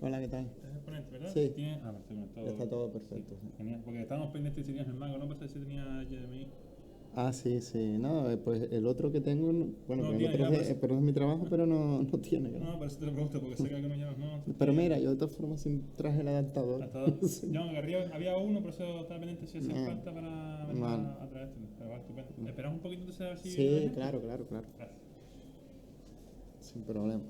Hola, ¿qué tal? Es el ponente, ¿verdad? Sí, Perfecto, conectado. está todo Sí, perfecto. Sí. genial. Porque estábamos pendientes si tenías el mago, ¿no? Para saber si tenía HDMI. Ah, sí, sí. No, pues el otro que tengo, bueno, No, que el tiene otro ya, pero... pero es mi trabajo, pero no tiene, creo. No, pero eso te lo pregunto, porque sé que algunos llamas no. Pero Y mira, yo de todas formas siempre traje el adaptador. hasta dos. Sí. No, que arriba había uno, por eso estaba pendiente si hacía Ah, falta para venir vale. a traerte. Pero va, estupendo. ¿Esperas un poquito entonces a ver si viene la Sí, gente? claro, claro, claro. Gracias. Sin problema.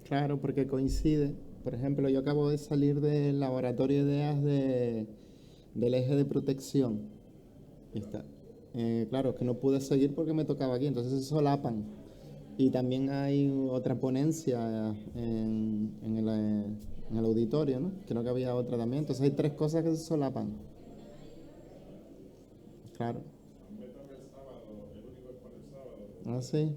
Claro, porque coincide. Por ejemplo, yo acabo de salir del laboratorio de ideas del eje de protección. Y está. Claro, es que no pude seguir porque me tocaba aquí, entonces se solapan. Y también hay otra ponencia en el auditorio, ¿no? Creo que había otra también. Entonces hay tres cosas que se solapan. Claro. Ah, sí.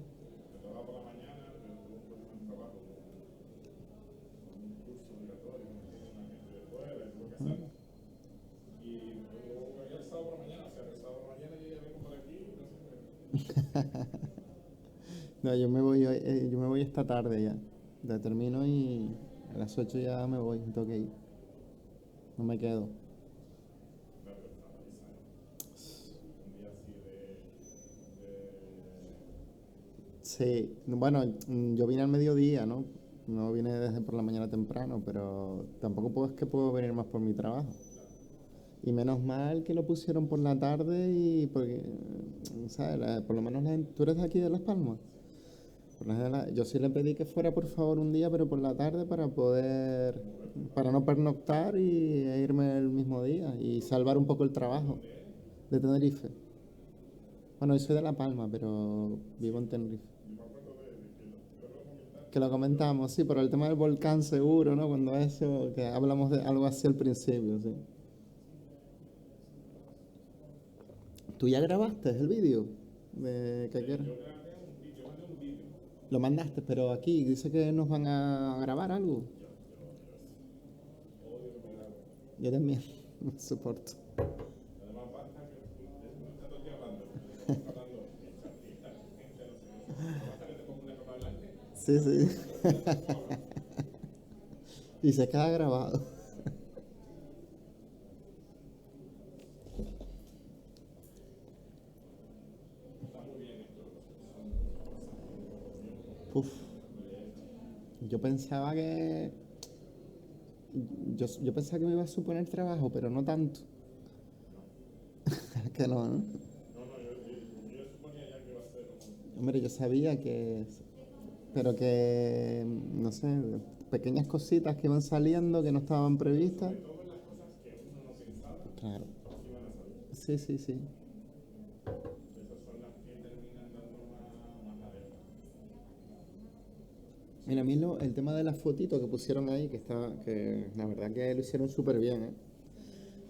No, yo me voy esta tarde ya. Ya termino y a las 8 ya me voy, tengo que ir. No me quedo. Sí, bueno, yo vine al mediodía, ¿no? No vine desde por la mañana temprano, pero tampoco puedo, es que puedo venir más por mi trabajo. Y menos mal que lo pusieron por la tarde y porque, ¿sabes? Por lo menos tú eres de aquí de Las Palmas. Yo sí le pedí que fuera por favor un día, pero por la tarde para no pernoctar e irme el mismo día y salvar un poco el trabajo de Tenerife. Bueno, yo soy de La Palma, pero vivo en Tenerife. Que lo comentamos, sí, por el tema del volcán seguro, ¿no? Cuando eso, que hablamos de algo así al principio, sí. ¿Tú ya grabaste el vídeo? De que quieras. Lo mandaste, pero aquí dice que nos van a grabar algo. Yo también, no soporto. Sí, sí. Y se queda grabado. Uf, yo pensaba que. Yo pensaba que me iba a suponer trabajo, pero no tanto. Que no, ¿no? Hombre, yo sabía que. Pero que. No sé, pequeñas cositas que iban saliendo que no estaban previstas. Claro. Sí, sí, sí. Mira, a mí el tema de las fotitos que pusieron ahí, que la verdad que lo hicieron súper bien, ¿eh?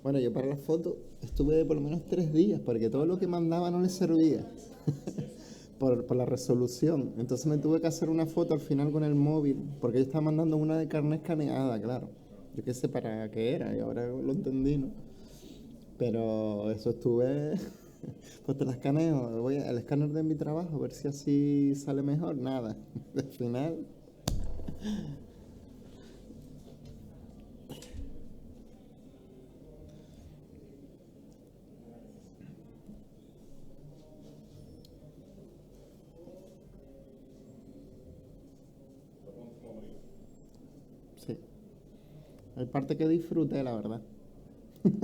Bueno, yo para las fotos estuve por lo menos 3 días, porque todo lo que mandaba no les servía por la resolución. Entonces me tuve que hacer una foto al final con el móvil, porque yo estaba mandando una de carne escaneada, claro. Yo qué sé para qué era, y ahora lo entendí, ¿no? Pero eso estuve, pues te la escaneo, voy al escáner de mi trabajo a ver si así sale mejor, nada. Al final, sí. Hay parte que disfruté, la verdad. Pues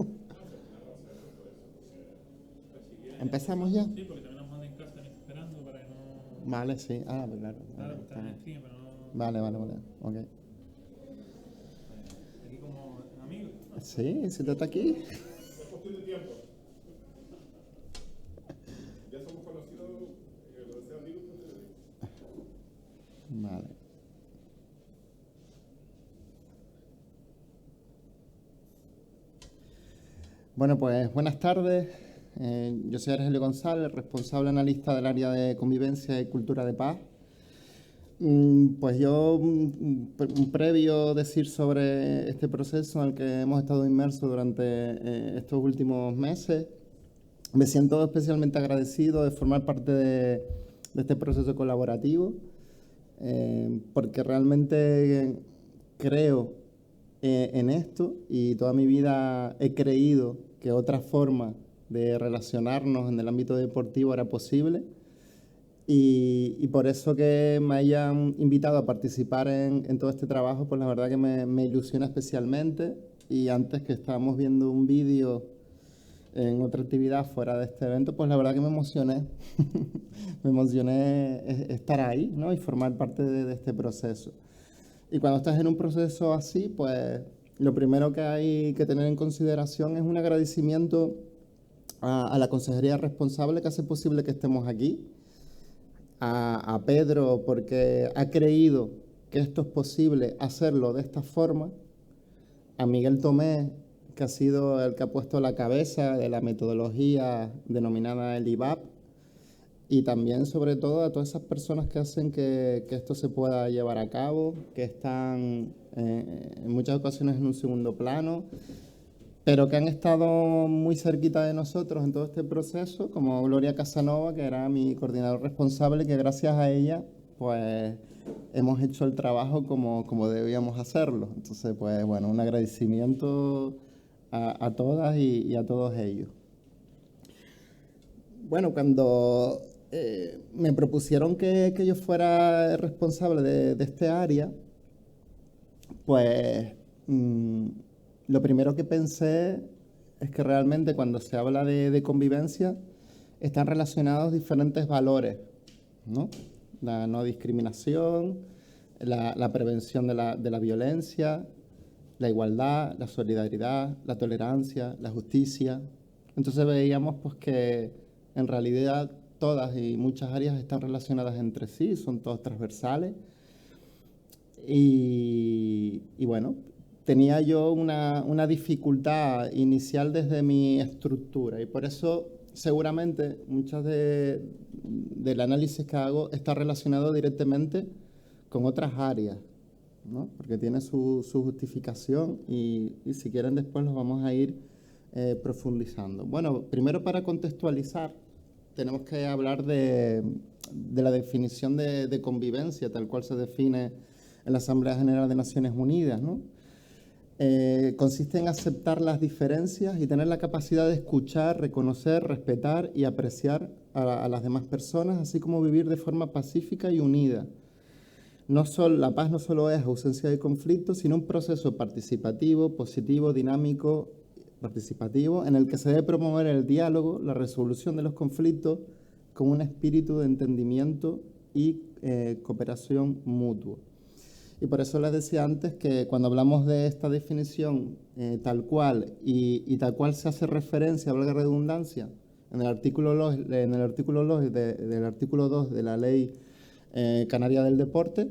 si quieres ¿Empezamos ya? empezamos, sí, porque también nos mandan en casa, también está esperando para que no... Vale, sí. Ah, pues claro. Claro, Vale, pues está está en bien. stream, pero no... Vale, vale, vale. Ok. Sí, si te está aquí. Es cuestión de tiempo. Ya somos conocidos, lo deseo amigos, Vale. Bueno, pues buenas tardes. Yo soy Argelio González, responsable analista del área de convivencia y cultura de paz. Pues yo, un previo decir sobre este proceso en el que hemos estado inmersos durante estos últimos meses, me siento especialmente agradecido de formar parte de este proceso colaborativo, porque realmente creo en esto y toda mi vida he creído que otra forma de relacionarnos en el ámbito deportivo era posible. Y por eso que me hayan invitado a participar en todo este trabajo, pues la verdad que me ilusiona especialmente. Y antes que estábamos viendo un vídeo en otra actividad fuera de este evento, pues la verdad que me emocioné. Me emocioné estar ahí, ¿no? Y formar parte de este proceso. Y cuando estás en un proceso así, pues lo primero que hay que tener en consideración es un agradecimiento a la consejería responsable que hace posible que estemos aquí. A Pedro porque ha creído que esto es posible hacerlo de esta forma, a Miguel Tomé, que ha sido el que ha puesto la cabeza de la metodología denominada el IVAP, y también sobre todo a todas esas personas que hacen que esto se pueda llevar a cabo, que están en muchas ocasiones en un segundo plano, pero que han estado muy cerquita de nosotros en todo este proceso, como Gloria Casanova, que era mi coordinador responsable, que gracias a ella, pues, hemos hecho el trabajo como debíamos hacerlo. Entonces, pues, bueno, un agradecimiento a todas y a todos ellos. Bueno, cuando me propusieron que yo fuera responsable de este área, pues... lo primero que pensé es que realmente cuando se habla de convivencia están relacionados diferentes valores, ¿no? La no discriminación, la prevención de la violencia, la igualdad, la solidaridad, la tolerancia, la justicia. Entonces veíamos pues que en realidad todas y muchas áreas están relacionadas entre sí, son todas transversales. Y bueno, tenía yo una dificultad inicial desde mi estructura y por eso seguramente muchas del análisis que hago está relacionado directamente con otras áreas, ¿no? Porque tiene su justificación y si quieren después los vamos a ir profundizando. Bueno, primero para contextualizar tenemos que hablar de la definición de convivencia tal cual se define en la Asamblea General de Naciones Unidas, ¿no? Consiste en aceptar las diferencias y tener la capacidad de escuchar, reconocer, respetar y apreciar a las demás personas, así como vivir de forma pacífica y unida. La paz no solo es ausencia de conflictos, sino un proceso participativo, positivo, dinámico, participativo, en el que se debe promover el diálogo, la resolución de los conflictos con un espíritu de entendimiento y cooperación mutua. Y por eso les decía antes que cuando hablamos de esta definición tal cual y tal cual se hace referencia, valga la redundancia, en el artículo 2 de la Ley Canaria del Deporte,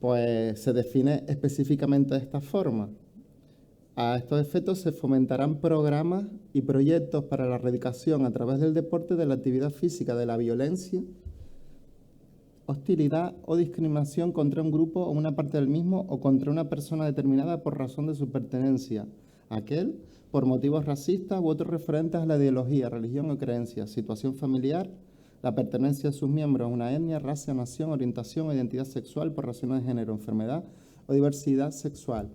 pues se define específicamente de esta forma. A estos efectos se fomentarán programas y proyectos para la erradicación a través del deporte de la actividad física de la violencia, hostilidad o discriminación contra un grupo o una parte del mismo o contra una persona determinada por razón de su pertenencia a aquel, por motivos racistas u otros referentes a la ideología, religión o creencia, situación familiar, la pertenencia de sus miembros a una etnia, raza, nación, orientación o identidad sexual por razones de género, enfermedad o diversidad sexual.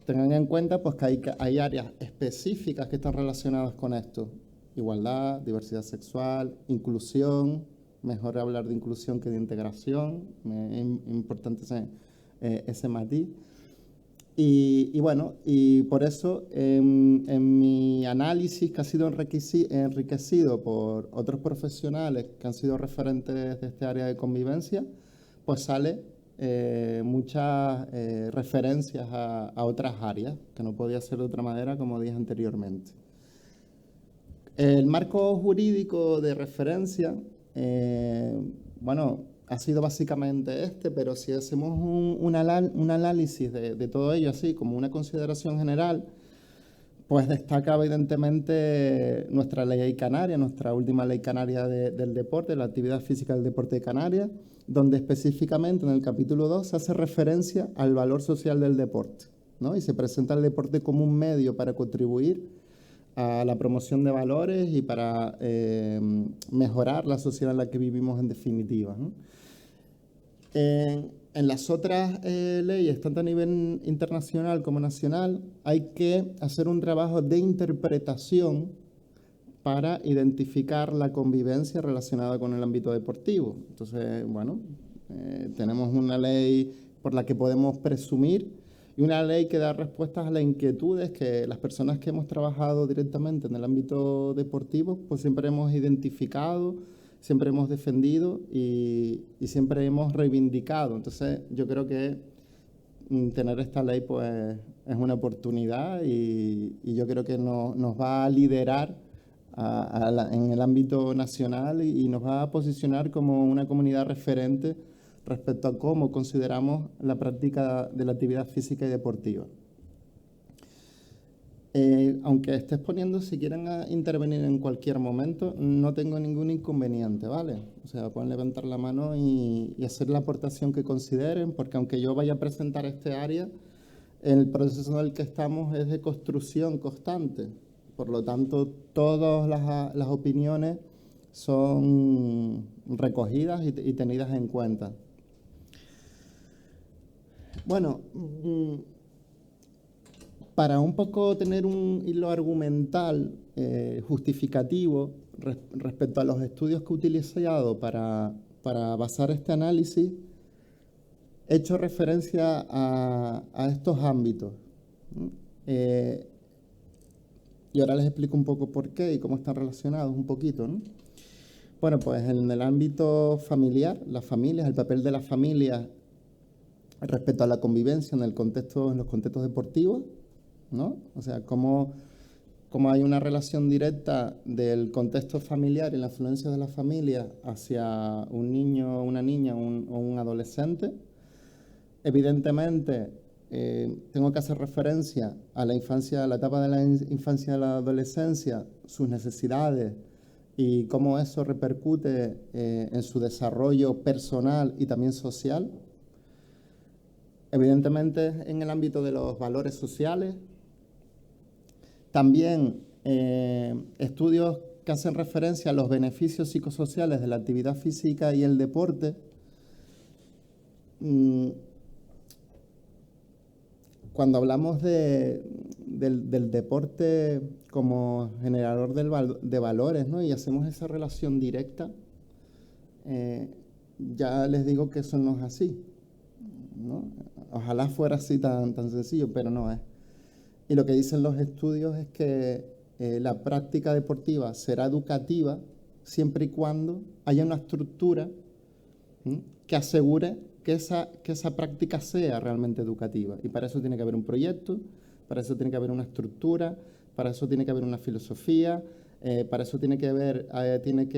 Tengan en cuenta pues, que hay áreas específicas que están relacionadas con esto. Igualdad, diversidad sexual, inclusión. Mejor hablar de inclusión que de integración. Es importante ese matiz. Y bueno, y por eso en mi análisis, que ha sido enriquecido por otros profesionales que han sido referentes de este área de convivencia, pues sale muchas referencias a otras áreas, que no podía ser de otra manera, como dije anteriormente. El marco jurídico de referencia, bueno, ha sido básicamente este, pero si hacemos un análisis de todo ello, así como una consideración general, pues destaca evidentemente nuestra ley canaria, nuestra última ley canaria del deporte, la actividad física del deporte de Canarias, donde específicamente en el capítulo 2 se hace referencia al valor social del deporte, ¿no? Y se presenta el deporte como un medio para contribuir a la promoción de valores y para mejorar la sociedad en la que vivimos en definitiva, ¿no? En las otras leyes, tanto a nivel internacional como nacional, hay que hacer un trabajo de interpretación para identificar la convivencia relacionada con el ámbito deportivo. Entonces, bueno, tenemos una ley por la que podemos presumir y una ley que da respuestas a las inquietudes que las personas que hemos trabajado directamente en el ámbito deportivo, pues siempre hemos identificado, siempre hemos defendido y siempre hemos reivindicado. Entonces, yo creo que tener esta ley pues es una oportunidad y yo creo que nos va a liderar en el ámbito nacional y nos va a posicionar como una comunidad referente respecto a cómo consideramos la práctica de la actividad física y deportiva. Aunque estés poniendo, si quieren intervenir en cualquier momento, no tengo ningún inconveniente, ¿vale? O sea, pueden levantar la mano y hacer la aportación que consideren, porque aunque yo vaya a presentar este área, el proceso en el que estamos es de construcción constante. Por lo tanto, todas las opiniones son recogidas y tenidas en cuenta. Bueno, para un poco tener un hilo argumental justificativo respecto a los estudios que he utilizado para basar este análisis, he hecho referencia a estos ámbitos. Y ahora les explico un poco por qué y cómo están relacionados un poquito, ¿no? Bueno, pues en el ámbito familiar, las familias, el papel de las familias respecto a la convivencia en los contextos deportivos, ¿no? O sea, cómo hay una relación directa del contexto familiar y la influencia de la familia hacia un niño, una niña o un adolescente. Evidentemente, tengo que hacer referencia a la infancia, a la etapa de la infancia y la adolescencia, sus necesidades y cómo eso repercute en su desarrollo personal y también social. Evidentemente, en el ámbito de los valores sociales. También estudios que hacen referencia a los beneficios psicosociales de la actividad física y el deporte. Cuando hablamos del deporte como generador de valores, ¿no? Y hacemos esa relación directa, ya les digo que eso no es así, ¿no? Ojalá fuera así tan sencillo, pero no es. Y lo que dicen los estudios es que la práctica deportiva será educativa siempre y cuando haya una estructura que asegure que esa práctica sea realmente educativa. Y para eso tiene que haber un proyecto, para eso tiene que haber una estructura, para eso tiene que haber una filosofía, para eso tiene que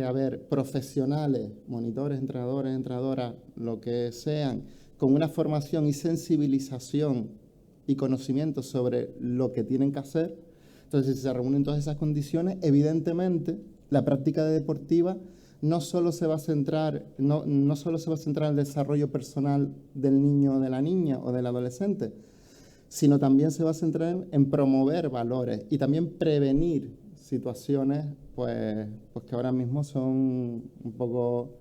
haber profesionales, monitores, entrenadores, entrenadoras, lo que sean, con una formación y sensibilización y conocimiento sobre lo que tienen que hacer. Entonces, si se reúnen todas esas condiciones, evidentemente la práctica deportiva no solo se va a centrar en el desarrollo personal del niño o de la niña o del adolescente, sino también se va a centrar en promover valores y también prevenir situaciones pues que ahora mismo son un poco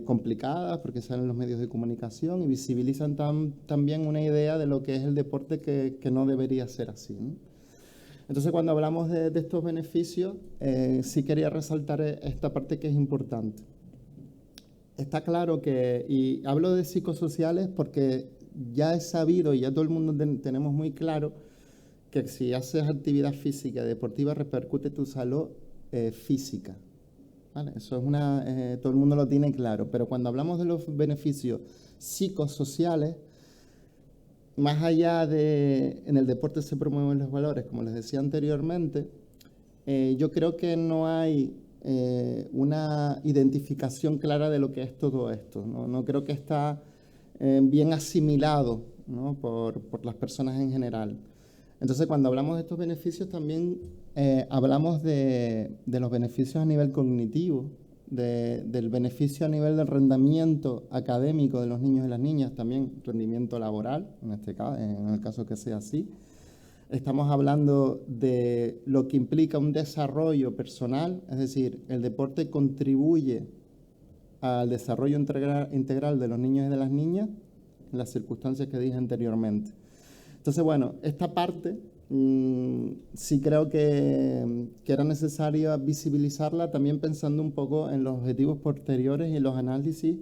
complicadas porque salen en los medios de comunicación y visibilizan también una idea de lo que es el deporte que no debería ser así, ¿no? Entonces, cuando hablamos de estos beneficios, sí quería resaltar esta parte que es importante. Está claro que, y hablo de psicosociales porque ya he sabido y ya todo el mundo tenemos muy claro que si haces actividad física y deportiva repercute tu salud física, ¿vale? Eso es todo el mundo lo tiene claro, pero cuando hablamos de los beneficios psicosociales, más allá de en el deporte se promueven los valores, como les decía anteriormente, yo creo que no hay una identificación clara de lo que es todo esto. No creo que está bien asimilado, ¿no? por las personas en general. Entonces, cuando hablamos de estos beneficios, también hablamos de los beneficios a nivel cognitivo, del beneficio a nivel del rendimiento académico de los niños y las niñas, también rendimiento laboral, en este caso, en el caso que sea así. Estamos hablando de lo que implica un desarrollo personal, es decir, el deporte contribuye al desarrollo integral de los niños y de las niñas en las circunstancias que dije anteriormente. Entonces, bueno, esta parte sí creo que era necesario visibilizarla, también pensando un poco en los objetivos posteriores y en los análisis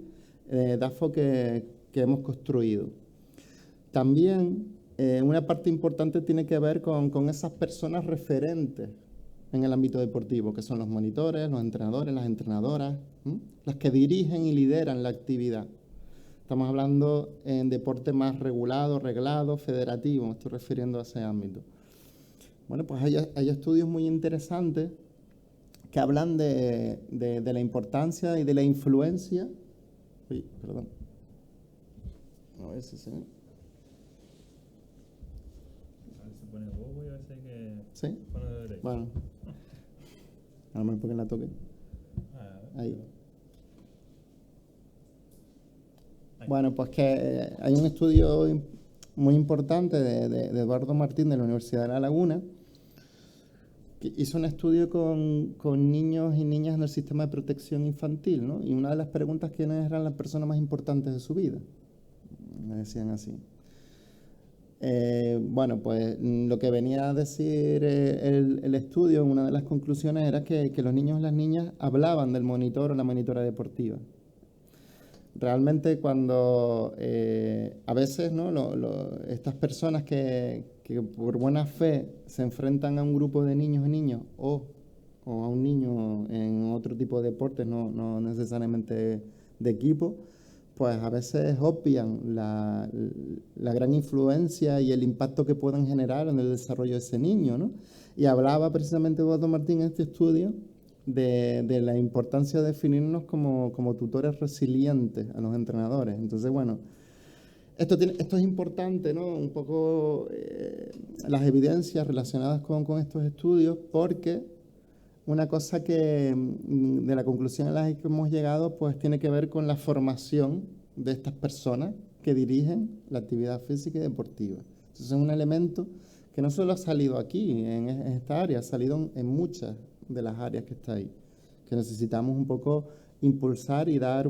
DAFO que hemos construido. También una parte importante tiene que ver con esas personas referentes en el ámbito deportivo, que son los monitores, los entrenadores, las entrenadoras, las que dirigen y lideran la actividad. Estamos hablando en deporte más regulado, reglado, federativo, me estoy refiriendo a ese ámbito. Bueno, pues hay estudios muy interesantes que hablan de la importancia y de la influencia. Uy, perdón. A ver si se ve. A ver si pone bobo y a veces hay que ¿Sí? poner de derecho. Bueno. A lo mejor porque la toque. Ahí. Bueno, pues que hay un estudio muy importante de Eduardo Martín de la Universidad de La Laguna, que hizo un estudio con niños y niñas en el sistema de protección infantil, ¿no? Y una de las preguntas, ¿quiénes eran las personas más importantes de su vida? Me decían así. Bueno, pues lo que venía a decir el estudio, una de las conclusiones era que los niños y las niñas hablaban del monitor o la monitora deportiva. Realmente cuando a veces, ¿no? Estas personas que por buena fe se enfrentan a un grupo de niños y niñas o a un niño en otro tipo de deportes, no necesariamente de equipo, pues a veces obvian la gran influencia y el impacto que pueden generar en el desarrollo de ese niño, ¿no? Y hablaba precisamente Eduardo Martín en este estudio de la importancia de definirnos como tutores resilientes a los entrenadores. Entonces, bueno, esto es importante, ¿no? Un poco las evidencias relacionadas con estos estudios, porque una cosa de la conclusión a la que hemos llegado, pues tiene que ver con la formación de estas personas que dirigen la actividad física y deportiva. Entonces, es un elemento que no solo ha salido aquí, en esta área, ha salido en muchas de las áreas que está ahí, que necesitamos un poco impulsar y dar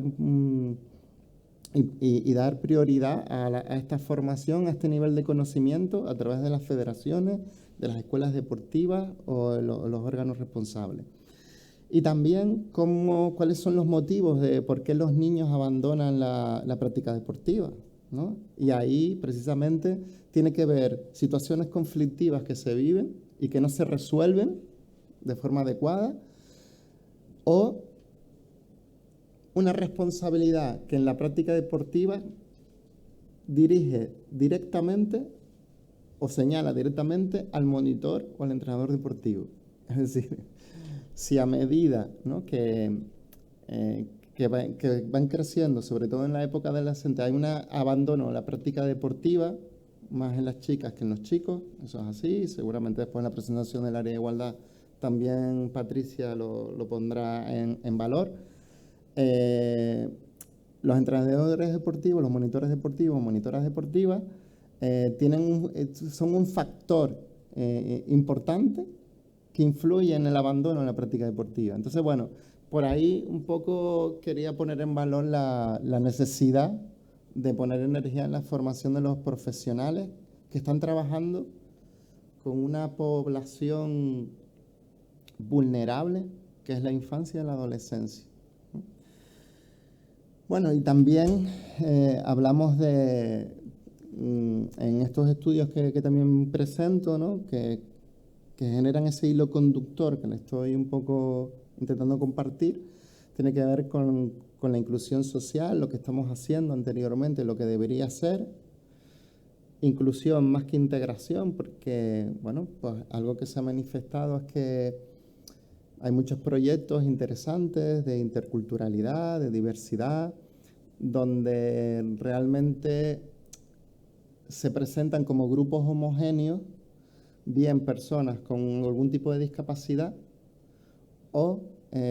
dar prioridad a esta formación, a este nivel de conocimiento a través de las federaciones, de las escuelas deportivas o los órganos responsables. Y también cuáles son los motivos de por qué los niños abandonan la práctica deportiva, ¿no? Y ahí precisamente tiene que ver situaciones conflictivas que se viven y que no se resuelven de forma adecuada, o una responsabilidad que en la práctica deportiva dirige directamente o señala directamente al monitor o al entrenador deportivo. Es decir, si a medida, ¿no? que van creciendo, sobre todo en la época adolescente, hay un abandono de la práctica deportiva, más en las chicas que en los chicos, eso es así, seguramente después en la presentación del área de igualdad también Patricia lo pondrá en valor. Los entrenadores deportivos, los monitores deportivos, monitoras deportivas, son un factor importante que influye en el abandono de la práctica deportiva. Entonces, bueno, por ahí un poco quería poner en valor la necesidad de poner energía en la formación de los profesionales que están trabajando con una población vulnerable, que es la infancia y la adolescencia. Bueno, y también hablamos en estos estudios que también presento, ¿no? que generan ese hilo conductor que le estoy un poco intentando compartir, tiene que ver con la inclusión social, lo que estamos haciendo anteriormente, lo que debería ser. Inclusión más que integración, porque, bueno, pues algo que se ha manifestado es que hay muchos proyectos interesantes de interculturalidad, de diversidad, donde realmente se presentan como grupos homogéneos, bien personas con algún tipo de discapacidad o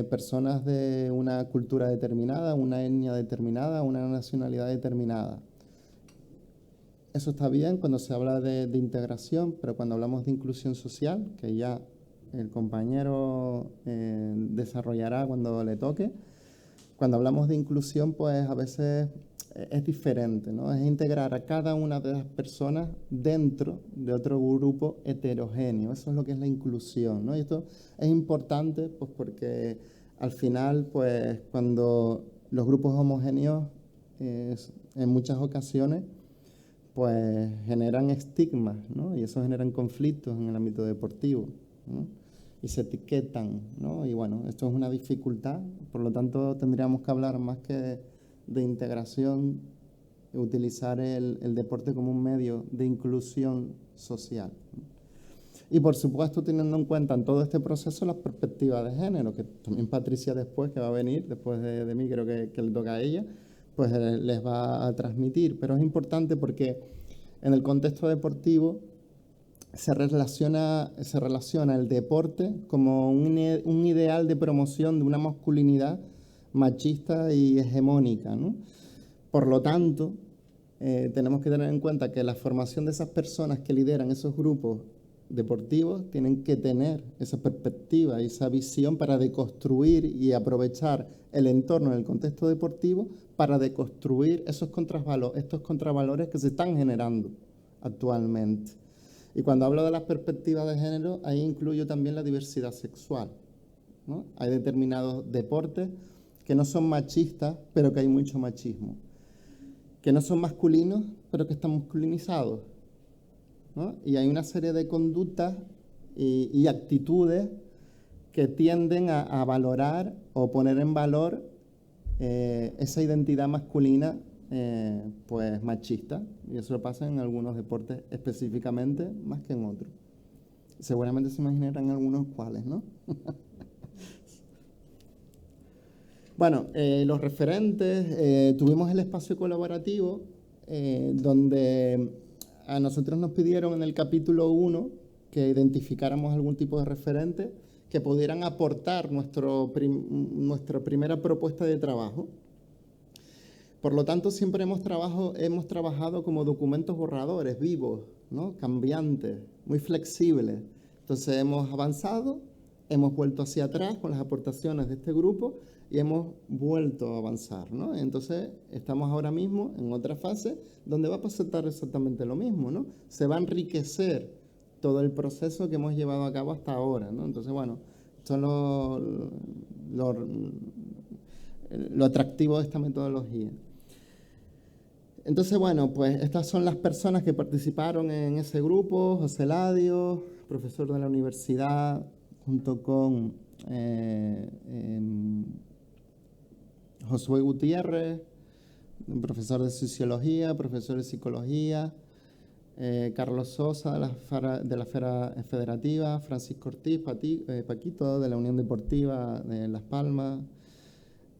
personas de una cultura determinada, una etnia determinada, una nacionalidad determinada. Eso está bien cuando se habla de integración, pero cuando hablamos de inclusión social, que ya el compañero desarrollará cuando le toque, cuando hablamos de inclusión, pues a veces es diferente, ¿no? Es integrar a cada una de las personas dentro de otro grupo heterogéneo. Eso es lo que es la inclusión, ¿no? Y esto es importante, pues porque al final, pues cuando los grupos homogéneos, en muchas ocasiones, pues generan estigmas, ¿no? Y eso generan conflictos en el ámbito deportivo, ¿no? Y se etiquetan, ¿no? Y bueno, esto es una dificultad, por lo tanto tendríamos que hablar más que de integración, utilizar el deporte como un medio de inclusión social. Y por supuesto teniendo en cuenta en todo este proceso las perspectivas de género, que también Patricia después, que va a venir, después de mí, creo que le toca a ella, pues les va a transmitir. Pero es importante porque en el contexto deportivo se relaciona el deporte como un ideal de promoción de una masculinidad machista y hegemónica, ¿no? Por lo tanto, tenemos que tener en cuenta que la formación de esas personas que lideran esos grupos deportivos tienen que tener esa perspectiva y esa visión para deconstruir y aprovechar el entorno en el contexto deportivo para deconstruir estos contravalores que se están generando actualmente. Y cuando hablo de las perspectivas de género, ahí incluyo también la diversidad sexual, ¿no? Hay determinados deportes que no son machistas, pero que hay mucho machismo. Que no son masculinos, pero que están masculinizados, ¿no? Y hay una serie de conductas y actitudes que tienden a valorar o poner en valor esa identidad masculina pues machista, y eso pasa en algunos deportes específicamente más que en otros. Seguramente se imaginarán algunos cuáles, ¿no? Bueno, los referentes, tuvimos el espacio colaborativo donde a nosotros nos pidieron en el capítulo 1 que identificáramos algún tipo de referente que pudieran aportar nuestra primera propuesta de trabajo. Por lo tanto, siempre hemos trabajado como documentos borradores, vivos, ¿no? Cambiantes, muy flexibles. Entonces hemos avanzado, hemos vuelto hacia atrás con las aportaciones de este grupo y hemos vuelto a avanzar, ¿no? Entonces estamos ahora mismo en otra fase donde va a pasar exactamente lo mismo, ¿no? Se va a enriquecer todo el proceso que hemos llevado a cabo hasta ahora, ¿no? Entonces, bueno, esto es lo atractivo de esta metodología. Entonces, bueno, pues estas son las personas que participaron en ese grupo: José Ladio, profesor de la universidad, junto con Josué Gutiérrez, profesor de sociología, profesor de psicología, Carlos Sosa de la Fera Federativa, Francisco Ortiz, Paquito de la Unión Deportiva de Las Palmas,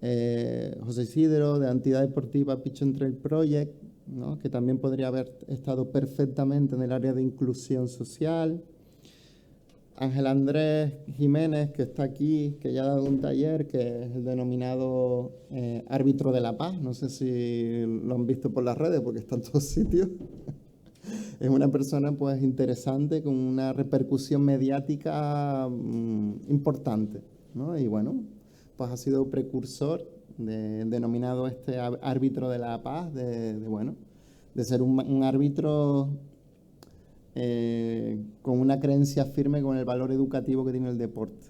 José Isidro de la entidad deportiva Pichón Trail Project, ¿no? Que también podría haber estado perfectamente en el área de inclusión social. Ángel Andrés Jiménez, que está aquí, que ya ha dado un taller, que es el denominado árbitro de la paz. No sé si lo han visto por las redes porque está en todos sitios. Es una persona pues interesante, con una repercusión mediática importante, ¿no? Y bueno, pues ha sido precursor denominado este árbitro de la paz, de ser un árbitro con una creencia firme con el valor educativo que tiene el deporte.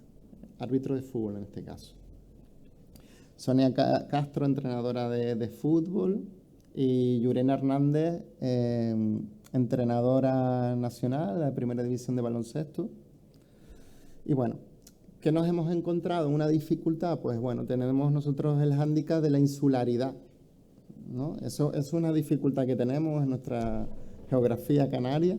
Árbitro de fútbol en este caso. Sonia Castro, entrenadora de fútbol, y Yurena Hernández, entrenadora nacional de la primera división de baloncesto. Y bueno, ¿qué nos hemos encontrado? Una dificultad, pues bueno, tenemos nosotros el hándicap de la insularidad, ¿no? Eso es una dificultad que tenemos en nuestra geografía canaria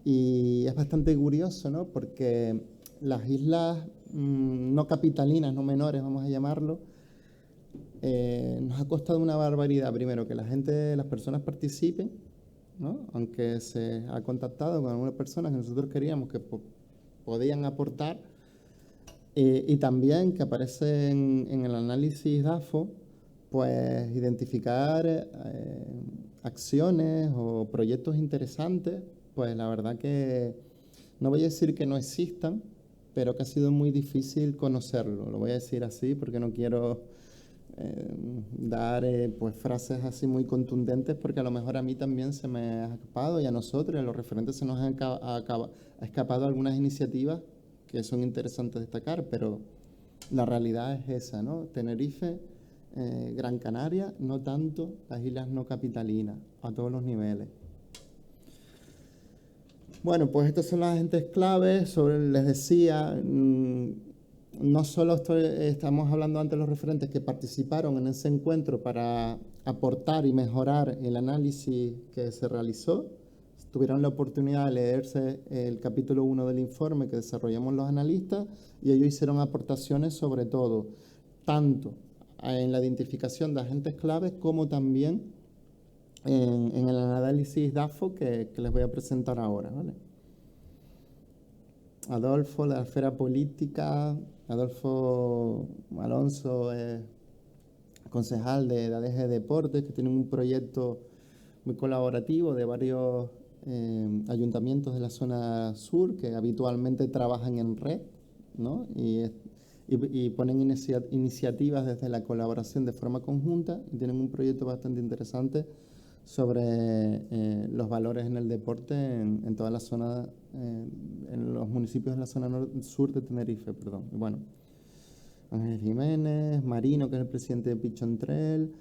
y es bastante curioso, ¿no? Porque las islas no capitalinas, no menores, vamos a llamarlo, nos ha costado una barbaridad, primero, que las personas participen, ¿no? Aunque se ha contactado con algunas personas que nosotros queríamos que podían aportar, y también que aparece en el análisis DAFO, pues identificar acciones o proyectos interesantes, pues la verdad que no voy a decir que no existan, pero que ha sido muy difícil conocerlo. Lo voy a decir así porque no quiero dar pues frases así muy contundentes, porque a lo mejor a mí también se me ha escapado y a nosotros, y a los referentes, se nos ha escapado algunas iniciativas que son interesantes destacar, pero la realidad es esa, ¿no? Tenerife, Gran Canaria, no tanto las islas no capitalinas, a todos los niveles. Bueno, pues estos son los agentes claves. Les decía, no solo estamos hablando antes de los referentes que participaron en ese encuentro para aportar y mejorar el análisis que se realizó. Tuvieron la oportunidad de leerse el capítulo 1 del informe que desarrollamos los analistas, y ellos hicieron aportaciones sobre todo, tanto en la identificación de agentes claves como también en el análisis DAFO que les voy a presentar ahora, ¿vale? Adolfo, de la esfera política. Adolfo Alonso es concejal de ADG Deportes, que tiene un proyecto muy colaborativo de varios ayuntamientos de la zona sur que habitualmente trabajan en red, ¿no? Y ponen iniciativas desde la colaboración de forma conjunta, y tienen un proyecto bastante interesante sobre los valores en el deporte en toda la zona, en los municipios de la zona sur de Tenerife, perdón. Y bueno, Ángel Jiménez, Marino, que es el presidente de Pichontrel,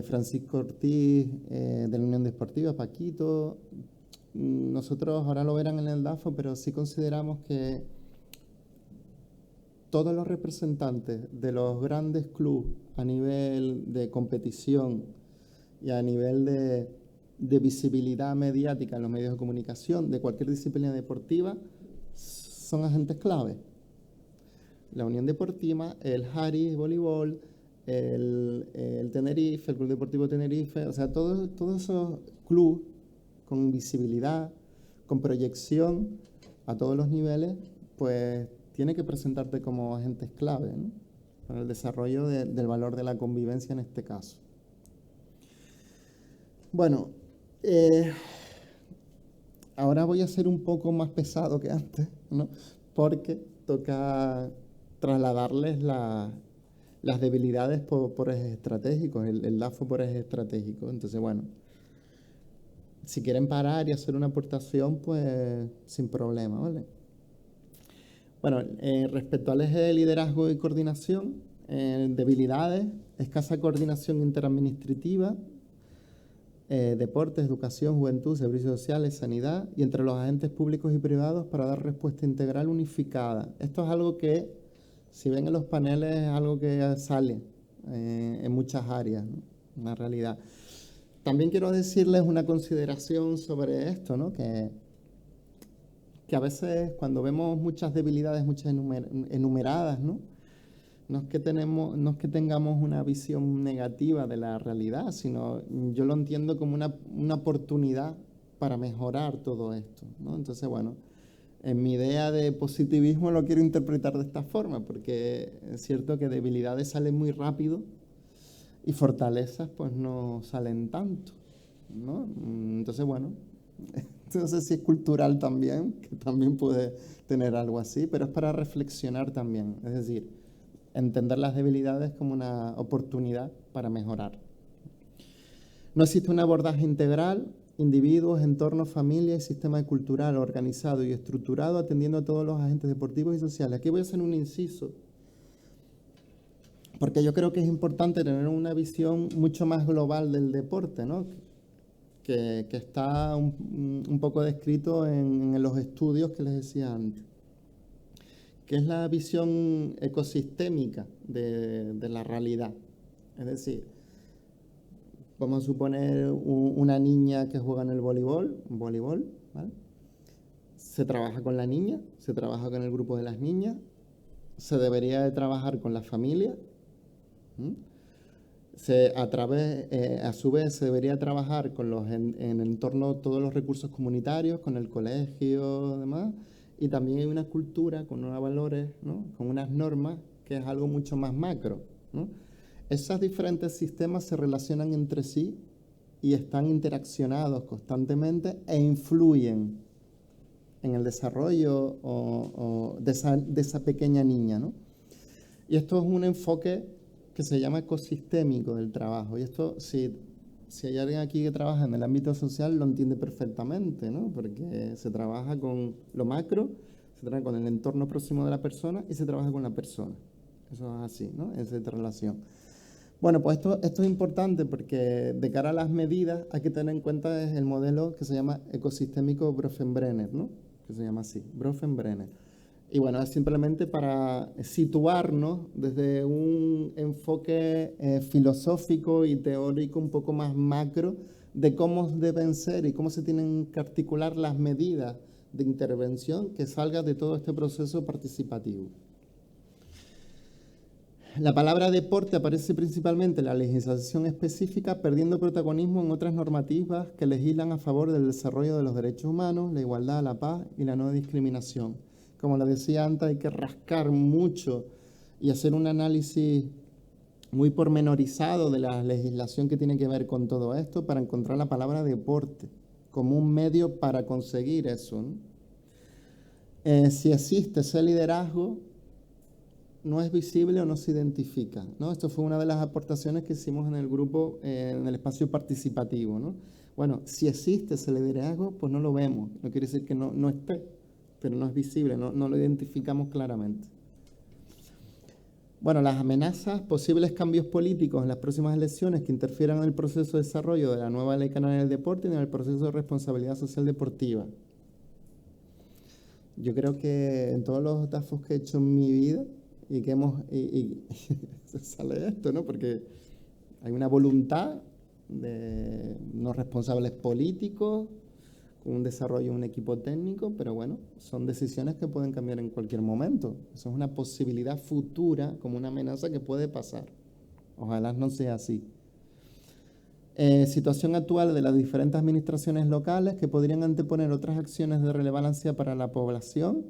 Francisco Ortiz, de la Unión Deportiva, Paquito. Nosotros, ahora lo verán en el DAFO, pero sí consideramos que todos los representantes de los grandes clubes a nivel de competición y a nivel de visibilidad mediática en los medios de comunicación de cualquier disciplina deportiva son agentes clave. La Unión Deportiva, el Harris Voleibol, el Tenerife, el Club Deportivo Tenerife, o sea, todos esos clubes con visibilidad, con proyección a todos los niveles, pues tiene que presentarte como agentes clave, ¿no? Para el desarrollo del valor de la convivencia en este caso. Bueno, ahora voy a ser un poco más pesado que antes, ¿no? Porque toca trasladarles las debilidades por ejes estratégicos, el DAFO por ejes estratégicos. Entonces, bueno, si quieren parar y hacer una aportación, pues sin problema, ¿vale? Bueno, respecto al eje de liderazgo y coordinación, debilidades, escasa coordinación interadministrativa, deportes, educación, juventud, servicios sociales, sanidad, y entre los agentes públicos y privados para dar respuesta integral unificada. Esto es algo que, si ven en los paneles, es algo que sale en muchas áreas, ¿no? Una realidad. También quiero decirles una consideración sobre esto, ¿no? Que a veces cuando vemos muchas debilidades, muchas enumeradas, ¿no? No es que tengamos una visión negativa de la realidad, sino yo lo entiendo como una oportunidad para mejorar todo esto, ¿no? Entonces, bueno, en mi idea de positivismo lo quiero interpretar de esta forma, porque es cierto que debilidades salen muy rápido y fortalezas pues no salen tanto, ¿no? Entonces, bueno, no sé si es cultural también, que también puede tener algo así, pero es para reflexionar también, es decir, entender las debilidades como una oportunidad para mejorar. No existe un abordaje integral, individuos, entorno, familia y sistema cultural organizado y estructurado atendiendo a todos los agentes deportivos y sociales. Aquí voy a hacer un inciso, porque yo creo que es importante tener una visión mucho más global del deporte, ¿no? Que está un poco descrito en los estudios que les decía antes. que es la visión ecosistémica de la realidad. Es decir, vamos a suponer una niña que juega en el voleibol, ¿vale? Se trabaja con la niña, se trabaja con el grupo de las niñas, se debería de trabajar con la familia, ¿m? A su vez se debería trabajar con en el entorno todos los recursos comunitarios, con el colegio, demás, y también hay una cultura con unos valores, ¿no? Con unas normas, que es algo mucho más macro, ¿no? Esos diferentes sistemas se relacionan entre sí y están interaccionados constantemente e influyen en el desarrollo de esa pequeña niña, ¿no? Y esto es un enfoque que se llama ecosistémico del trabajo. Y esto, si hay alguien aquí que trabaja en el ámbito social, lo entiende perfectamente, ¿no? Porque se trabaja con lo macro, se trabaja con el entorno próximo de la persona y se trabaja con la persona. Eso es así, ¿no? Esa relación. Bueno, pues esto es importante porque de cara a las medidas hay que tener en cuenta el modelo que se llama ecosistémico Bronfenbrenner, ¿no? Que se llama así, Bronfenbrenner. Y bueno, es simplemente para situarnos desde un enfoque filosófico y teórico un poco más macro de cómo deben ser y cómo se tienen que articular las medidas de intervención que salgan de todo este proceso participativo. La palabra deporte aparece principalmente en la legislación específica, perdiendo protagonismo en otras normativas que legislan a favor del desarrollo de los derechos humanos, la igualdad, la paz y la no discriminación. Como les decía antes, hay que rascar mucho y hacer un análisis muy pormenorizado de la legislación que tiene que ver con todo esto para encontrar la palabra deporte como un medio para conseguir eso, ¿no? Si existe ese liderazgo, no es visible o no se identifica, ¿no? Esto fue una de las aportaciones que hicimos en el grupo, en el espacio participativo, ¿no? Bueno, si existe ese liderazgo, pues no lo vemos. No quiere decir que no esté, pero no es visible, no lo identificamos claramente. Bueno, las amenazas, posibles cambios políticos en las próximas elecciones que interfieran en el proceso de desarrollo de la nueva Ley Canaria del Deporte y en el proceso de responsabilidad social deportiva. Yo creo que en todos los DAFOs que he hecho en mi vida, y que sale esto, ¿no? Porque hay una voluntad de unos responsables políticos, con un desarrollo de un equipo técnico, pero bueno, son decisiones que pueden cambiar en cualquier momento. Eso es una posibilidad futura, como una amenaza que puede pasar. Ojalá no sea así. Situación actual de las diferentes administraciones locales que podrían anteponer otras acciones de relevancia para la población.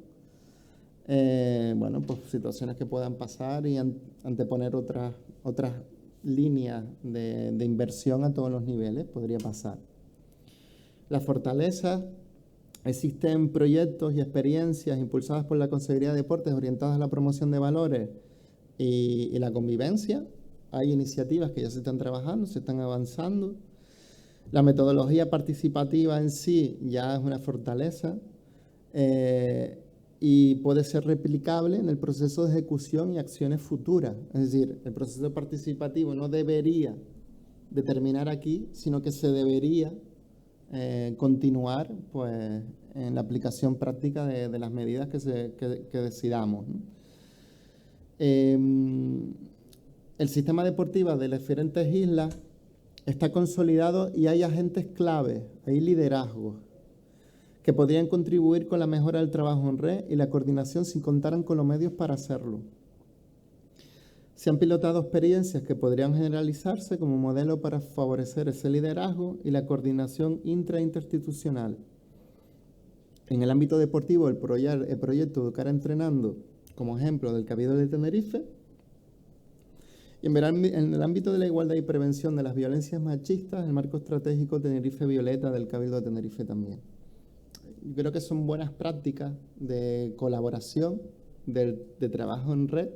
Bueno, pues situaciones que puedan pasar y anteponer otras líneas de inversión a todos los niveles, podría pasar. Las fortalezas, existen proyectos y experiencias impulsadas por la Consejería de Deportes orientadas a la promoción de valores y la convivencia. Hay iniciativas que ya se están trabajando, se están avanzando. La metodología participativa en sí ya es una fortaleza. Y puede ser replicable en el proceso de ejecución y acciones futuras. Es decir, el proceso participativo no debería de terminar aquí, sino que se debería continuar pues, en la aplicación práctica de las medidas que decidamos, ¿no? El sistema deportivo de las diferentes islas está consolidado y hay agentes clave, hay liderazgos que podrían contribuir con la mejora del trabajo en red y la coordinación si contaran con los medios para hacerlo. Se han pilotado experiencias que podrían generalizarse como modelo para favorecer ese liderazgo y la coordinación interinstitucional. En el ámbito deportivo, el proyecto Educar Entrenando, como ejemplo del Cabildo de Tenerife, y en el ámbito de la igualdad y prevención de las violencias machistas, el marco estratégico Tenerife Violeta del Cabildo de Tenerife también. Yo creo que son buenas prácticas de colaboración, de trabajo en red,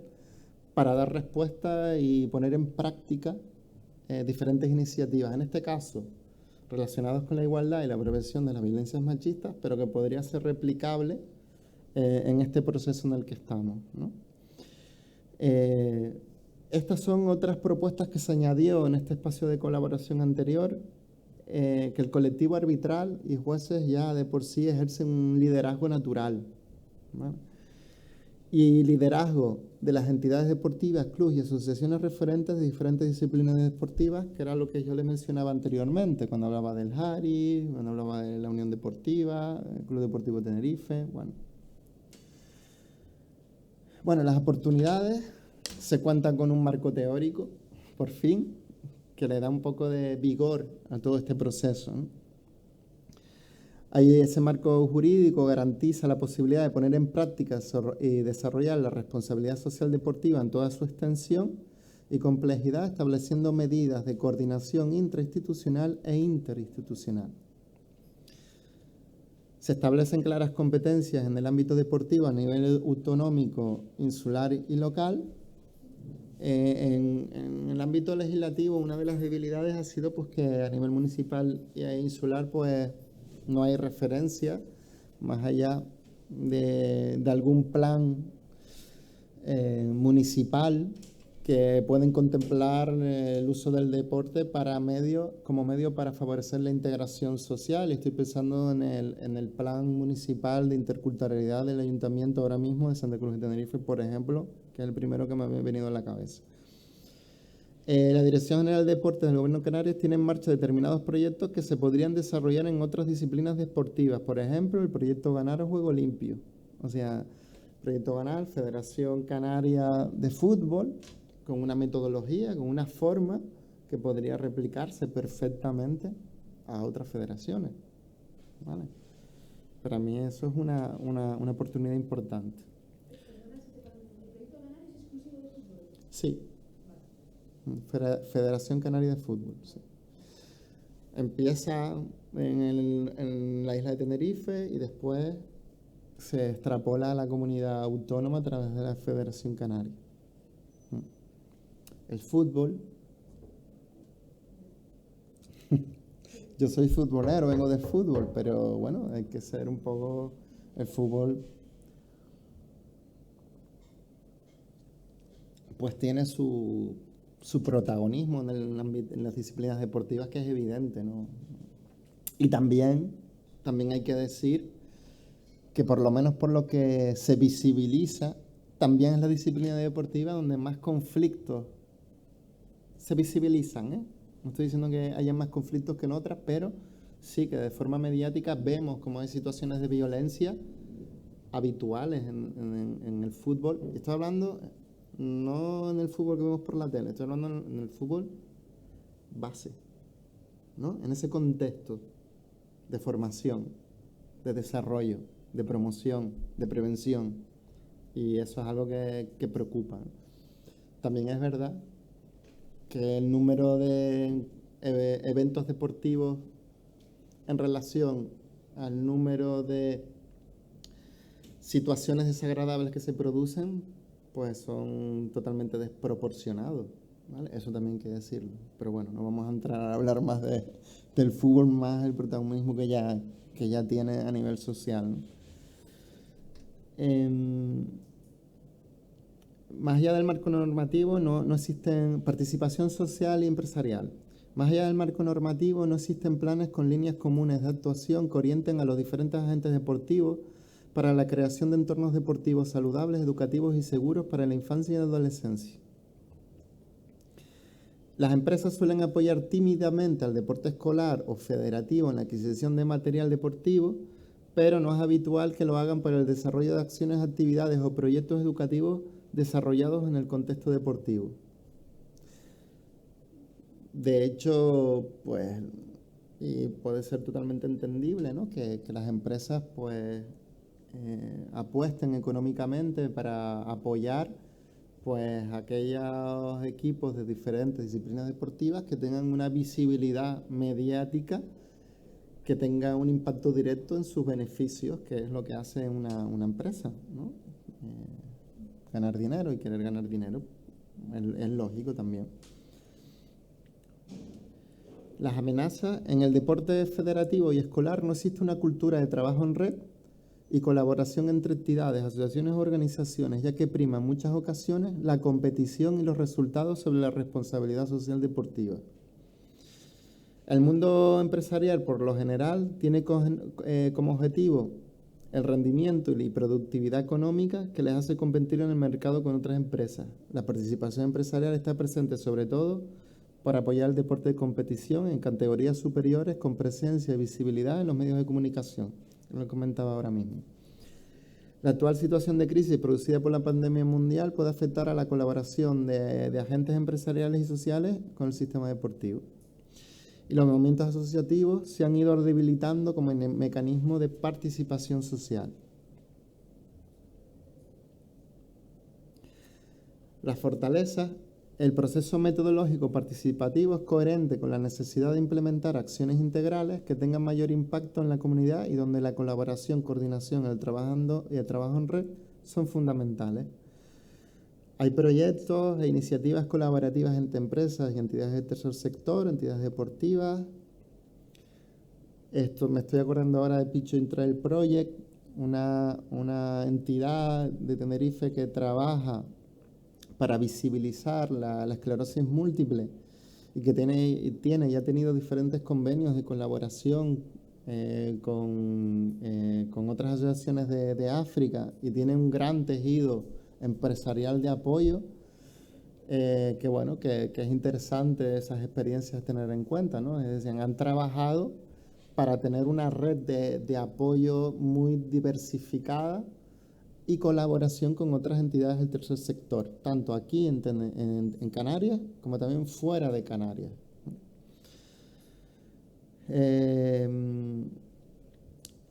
para dar respuesta y poner en práctica diferentes iniciativas, en este caso relacionadas con la igualdad y la prevención de las violencias machistas, pero que podría ser replicable en este proceso en el que estamos, ¿no? Estas son otras propuestas que se añadió en este espacio de colaboración anterior, que el colectivo arbitral y jueces ya de por sí ejercen un liderazgo natural, ¿no? y liderazgo de las entidades deportivas, clubes y asociaciones referentes de diferentes disciplinas deportivas, que era lo que yo le mencionaba anteriormente, cuando hablaba del JARI, cuando hablaba de la Unión Deportiva, el Club Deportivo Tenerife, Bueno, las oportunidades se cuentan con un marco teórico, por fin, que le da un poco de vigor a todo este proceso, ¿no? Ahí ese marco jurídico garantiza la posibilidad de poner en práctica y desarrollar la responsabilidad social deportiva en toda su extensión y complejidad, estableciendo medidas de coordinación intrainstitucional e interinstitucional. Se establecen claras competencias en el ámbito deportivo a nivel autonómico, insular y local. En el ámbito legislativo, una de las debilidades ha sido pues, que a nivel municipal e insular pues, no hay referencia más allá de algún plan municipal que pueden contemplar el uso del deporte como medio para favorecer la integración social. Estoy pensando en el plan municipal de interculturalidad del Ayuntamiento ahora mismo de Santa Cruz de Tenerife, por ejemplo, que es el primero que me ha venido a la cabeza. La Dirección General de Deportes del Gobierno de Canarias tiene en marcha determinados proyectos que se podrían desarrollar en otras disciplinas deportivas. Por ejemplo, el proyecto Ganar o Juego Limpio. O sea, proyecto Ganar, Federación Canaria de Fútbol, con una metodología, con una forma que podría replicarse perfectamente a otras federaciones, ¿vale? Para mí eso es una oportunidad importante. ¿El proyecto Ganar es exclusivo de fútbol? Sí. Federación Canaria de Fútbol, sí. Empieza en la isla de Tenerife y después se extrapola a la comunidad autónoma a través de la Federación Canaria. El fútbol. Yo soy futbolero, vengo de fútbol, pero bueno, hay que ser un poco... El fútbol pues tiene su protagonismo en las disciplinas deportivas, que es evidente, ¿no? Y también hay que decir que por lo menos por lo que se visibiliza, también es la disciplina deportiva donde más conflictos se visibilizan, ¿eh? No estoy diciendo que haya más conflictos que en otras, pero sí que de forma mediática vemos como hay situaciones de violencia habituales en el fútbol. Estoy hablando no en el fútbol que vemos por la tele, estoy hablando en el fútbol base, ¿no? En ese contexto de formación, de desarrollo, de promoción, de prevención. Y eso es algo que preocupa, ¿no? También es verdad que el número de eventos deportivos en relación al número de situaciones desagradables que se producen, pues son totalmente desproporcionados, ¿vale? Eso también hay que decirlo. Pero bueno, no vamos a entrar a hablar más del fútbol, más el protagonismo que ya tiene a nivel social, ¿no? Más allá del marco normativo no existen participación social y empresarial. Más allá del marco normativo no existen planes con líneas comunes de actuación que orienten a los diferentes agentes deportivos para la creación de entornos deportivos saludables, educativos y seguros para la infancia y la adolescencia. Las empresas suelen apoyar tímidamente al deporte escolar o federativo en la adquisición de material deportivo, pero no es habitual que lo hagan para el desarrollo de acciones, actividades o proyectos educativos desarrollados en el contexto deportivo. De hecho, pues, y puede ser totalmente entendible, ¿no? Que las empresas, pues, apuesten económicamente para apoyar, pues, aquellos equipos de diferentes disciplinas deportivas que tengan una visibilidad mediática, que tenga un impacto directo en sus beneficios, que es lo que hace una empresa, ¿no? Ganar dinero y querer ganar dinero es lógico también. Las amenazas. En el deporte federativo y escolar no existe una cultura de trabajo en red y colaboración entre entidades, asociaciones o organizaciones, ya que prima en muchas ocasiones la competición y los resultados sobre la responsabilidad social deportiva. El mundo empresarial, por lo general, tiene como objetivo el rendimiento y productividad económica que les hace competir en el mercado con otras empresas. La participación empresarial está presente sobre todo para apoyar el deporte de competición en categorías superiores con presencia y visibilidad en los medios de comunicación. Lo comentaba ahora mismo. La actual situación de crisis producida por la pandemia mundial puede afectar a la colaboración de agentes empresariales y sociales con el sistema deportivo. Y los movimientos asociativos se han ido debilitando como mecanismo de participación social. Las fortalezas. El proceso metodológico participativo es coherente con la necesidad de implementar acciones integrales que tengan mayor impacto en la comunidad y donde la colaboración, coordinación y el trabajo en red son fundamentales. Hay proyectos e iniciativas colaborativas entre empresas y entidades del tercer sector, entidades deportivas. Me estoy acordando ahora de Pitchoin Trail Project, una entidad de Tenerife que trabaja para visibilizar la esclerosis múltiple y que tiene y ha tenido diferentes convenios de colaboración con otras asociaciones de África y tiene un gran tejido empresarial de apoyo que es interesante esas experiencias tener en cuenta, ¿no? Es decir, han trabajado para tener una red de apoyo muy diversificada y colaboración con otras entidades del tercer sector, tanto aquí en Canarias como también fuera de Canarias.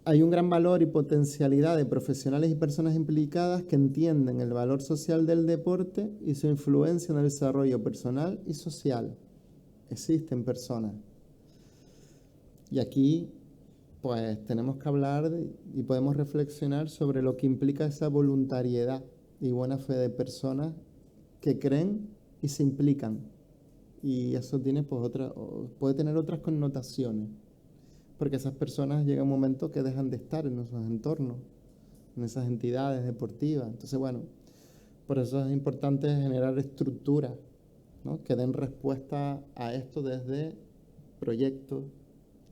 Hay un gran valor y potencialidad de profesionales y personas implicadas que entienden el valor social del deporte y su influencia en el desarrollo personal y social. Existen personas. Y aquí pues tenemos que hablar y podemos reflexionar sobre lo que implica esa voluntariedad y buena fe de personas que creen y se implican. Y eso tiene puede tener otras connotaciones, porque esas personas llega un momento que dejan de estar en esos entornos, en esas entidades deportivas. Entonces, por eso es importante generar estructuras, ¿no?, que den respuesta a esto desde proyectos,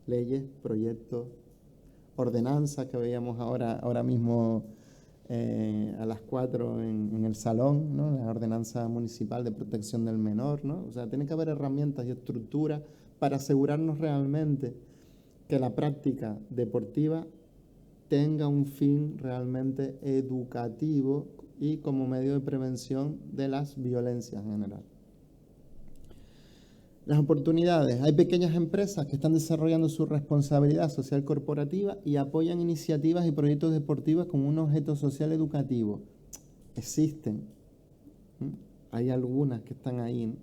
leyes, proyectos, ordenanzas que veíamos ahora mismo a las 4 en el salón, ¿no?, la ordenanza municipal de protección del menor, ¿no? O sea, tiene que haber herramientas y estructuras para asegurarnos realmente que la práctica deportiva tenga un fin realmente educativo y como medio de prevención de las violencias en general. Las oportunidades. Hay pequeñas empresas que están desarrollando su responsabilidad social corporativa y apoyan iniciativas y proyectos deportivos con un objeto social educativo. Existen. Hay algunas que están ahí, ¿no?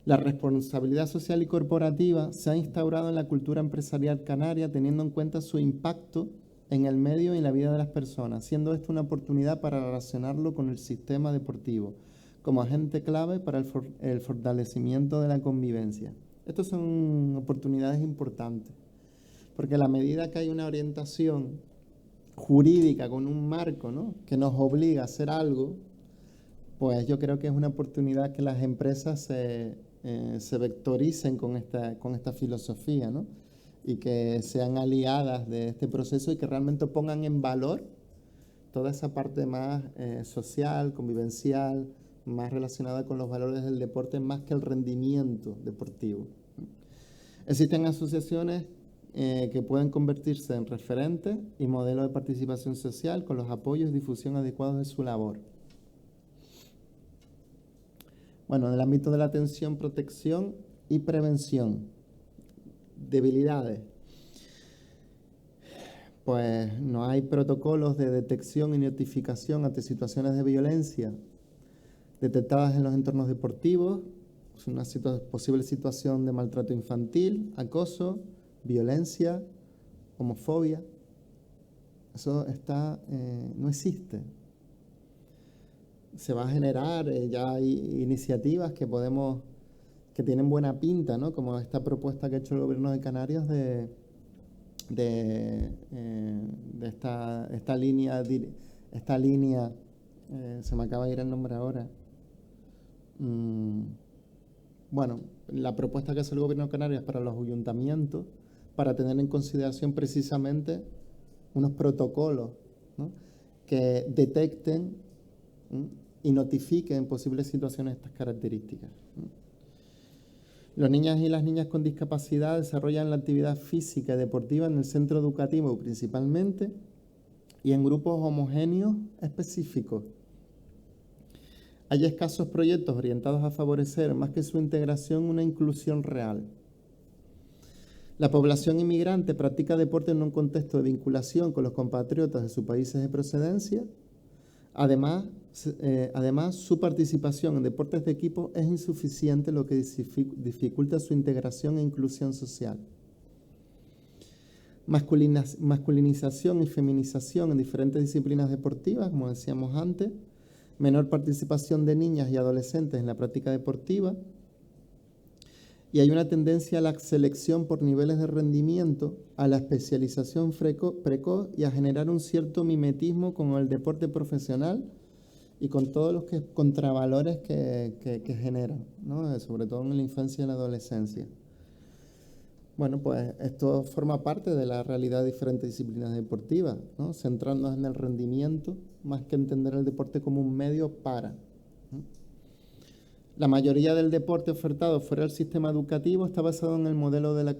La responsabilidad social y corporativa se ha instaurado en la cultura empresarial canaria teniendo en cuenta su impacto en el medio y en la vida de las personas, siendo esto una oportunidad para relacionarlo con el sistema deportivo como agente clave para el fortalecimiento de la convivencia. Estas son oportunidades importantes, porque a la medida que hay una orientación jurídica con un marco, ¿no?, que nos obliga a hacer algo, pues yo creo que es una oportunidad que las empresas se vectoricen con esta filosofía, ¿no?, y que sean aliadas de este proceso y que realmente pongan en valor toda esa parte más social, convivencial, más relacionada con los valores del deporte, más que el rendimiento deportivo. Existen asociaciones que pueden convertirse en referentes y modelos de participación social con los apoyos y difusión adecuados de su labor. En el ámbito de la atención, protección y prevención. Debilidades. Pues no hay protocolos de detección y notificación ante situaciones de violencia detectadas en los entornos deportivos, una posible situación de maltrato infantil, acoso, violencia, homofobia. Eso no existe. Se va a generar, ya hay iniciativas que tienen buena pinta, ¿no?, como esta propuesta que ha hecho el gobierno de Canarias de esta línea, se me acaba de ir el nombre ahora. La propuesta que hace el gobierno de Canarias para los ayuntamientos, para tener en consideración precisamente unos protocolos, ¿no?, que detecten, ¿no?, y notifiquen posibles situaciones de estas características, ¿no? Los niños y las niñas con discapacidad desarrollan la actividad física y deportiva en el centro educativo principalmente y en grupos homogéneos específicos. Hay escasos proyectos orientados a favorecer, más que su integración, una inclusión real. La población inmigrante practica deporte en un contexto de vinculación con los compatriotas de sus países de procedencia. Además, su participación en deportes de equipo es insuficiente, lo que dificulta su integración e inclusión social. Masculinización y feminización en diferentes disciplinas deportivas, como decíamos antes. Menor participación de niñas y adolescentes en la práctica deportiva. Y hay una tendencia a la selección por niveles de rendimiento, a la especialización precoz y a generar un cierto mimetismo con el deporte profesional y con todos los contravalores que generan, ¿no?, sobre todo en la infancia y la adolescencia. Bueno, pues esto forma parte de la realidad de diferentes disciplinas deportivas, ¿no?, centrándonos en el rendimiento más que entender el deporte como un medio para, ¿no? La mayoría del deporte ofertado fuera del sistema educativo está basado en el modelo de la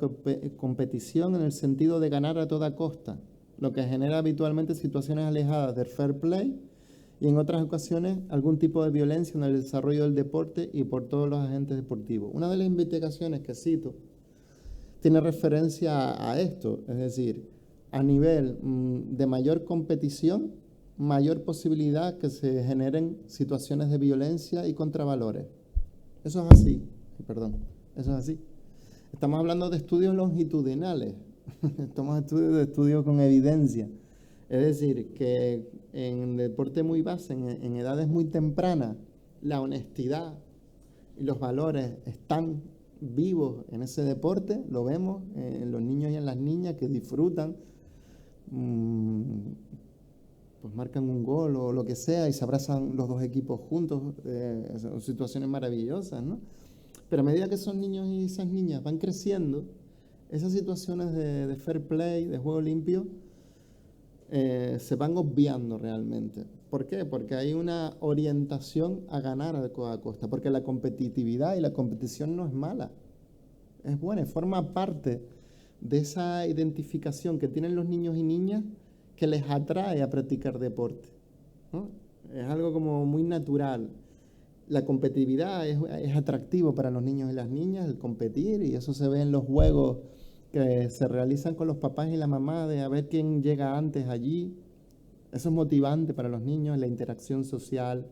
competición en el sentido de ganar a toda costa, lo que genera habitualmente situaciones alejadas del fair play y en otras ocasiones algún tipo de violencia en el desarrollo del deporte y por todos los agentes deportivos. Una de las investigaciones que cito tiene referencia a esto, es decir, a nivel de mayor competición, mayor posibilidad que se generen situaciones de violencia y contravalores. Eso es así, eso es así. Estamos hablando de estudios longitudinales, estamos de estudios con evidencia. Es decir, que en deporte muy base, en edades muy tempranas, la honestidad y los valores están vivos en ese deporte, lo vemos en los niños y en las niñas que disfrutan, pues marcan un gol o lo que sea y se abrazan los dos equipos juntos, son situaciones maravillosas, ¿no? Pero a medida que esos niños y esas niñas van creciendo, esas situaciones de fair play, de juego limpio, se van obviando realmente. ¿Por qué? Porque hay una orientación a ganar a toda costa, porque la competitividad y la competición no es mala, es buena, forma parte de esa identificación que tienen los niños y niñas que les atrae a practicar deporte, ¿no? Es algo como muy natural. La competitividad es atractivo para los niños y las niñas, el competir, y eso se ve en los juegos que se realizan con los papás y la mamá de a ver quién llega antes allí. Eso es motivante para los niños, la interacción social,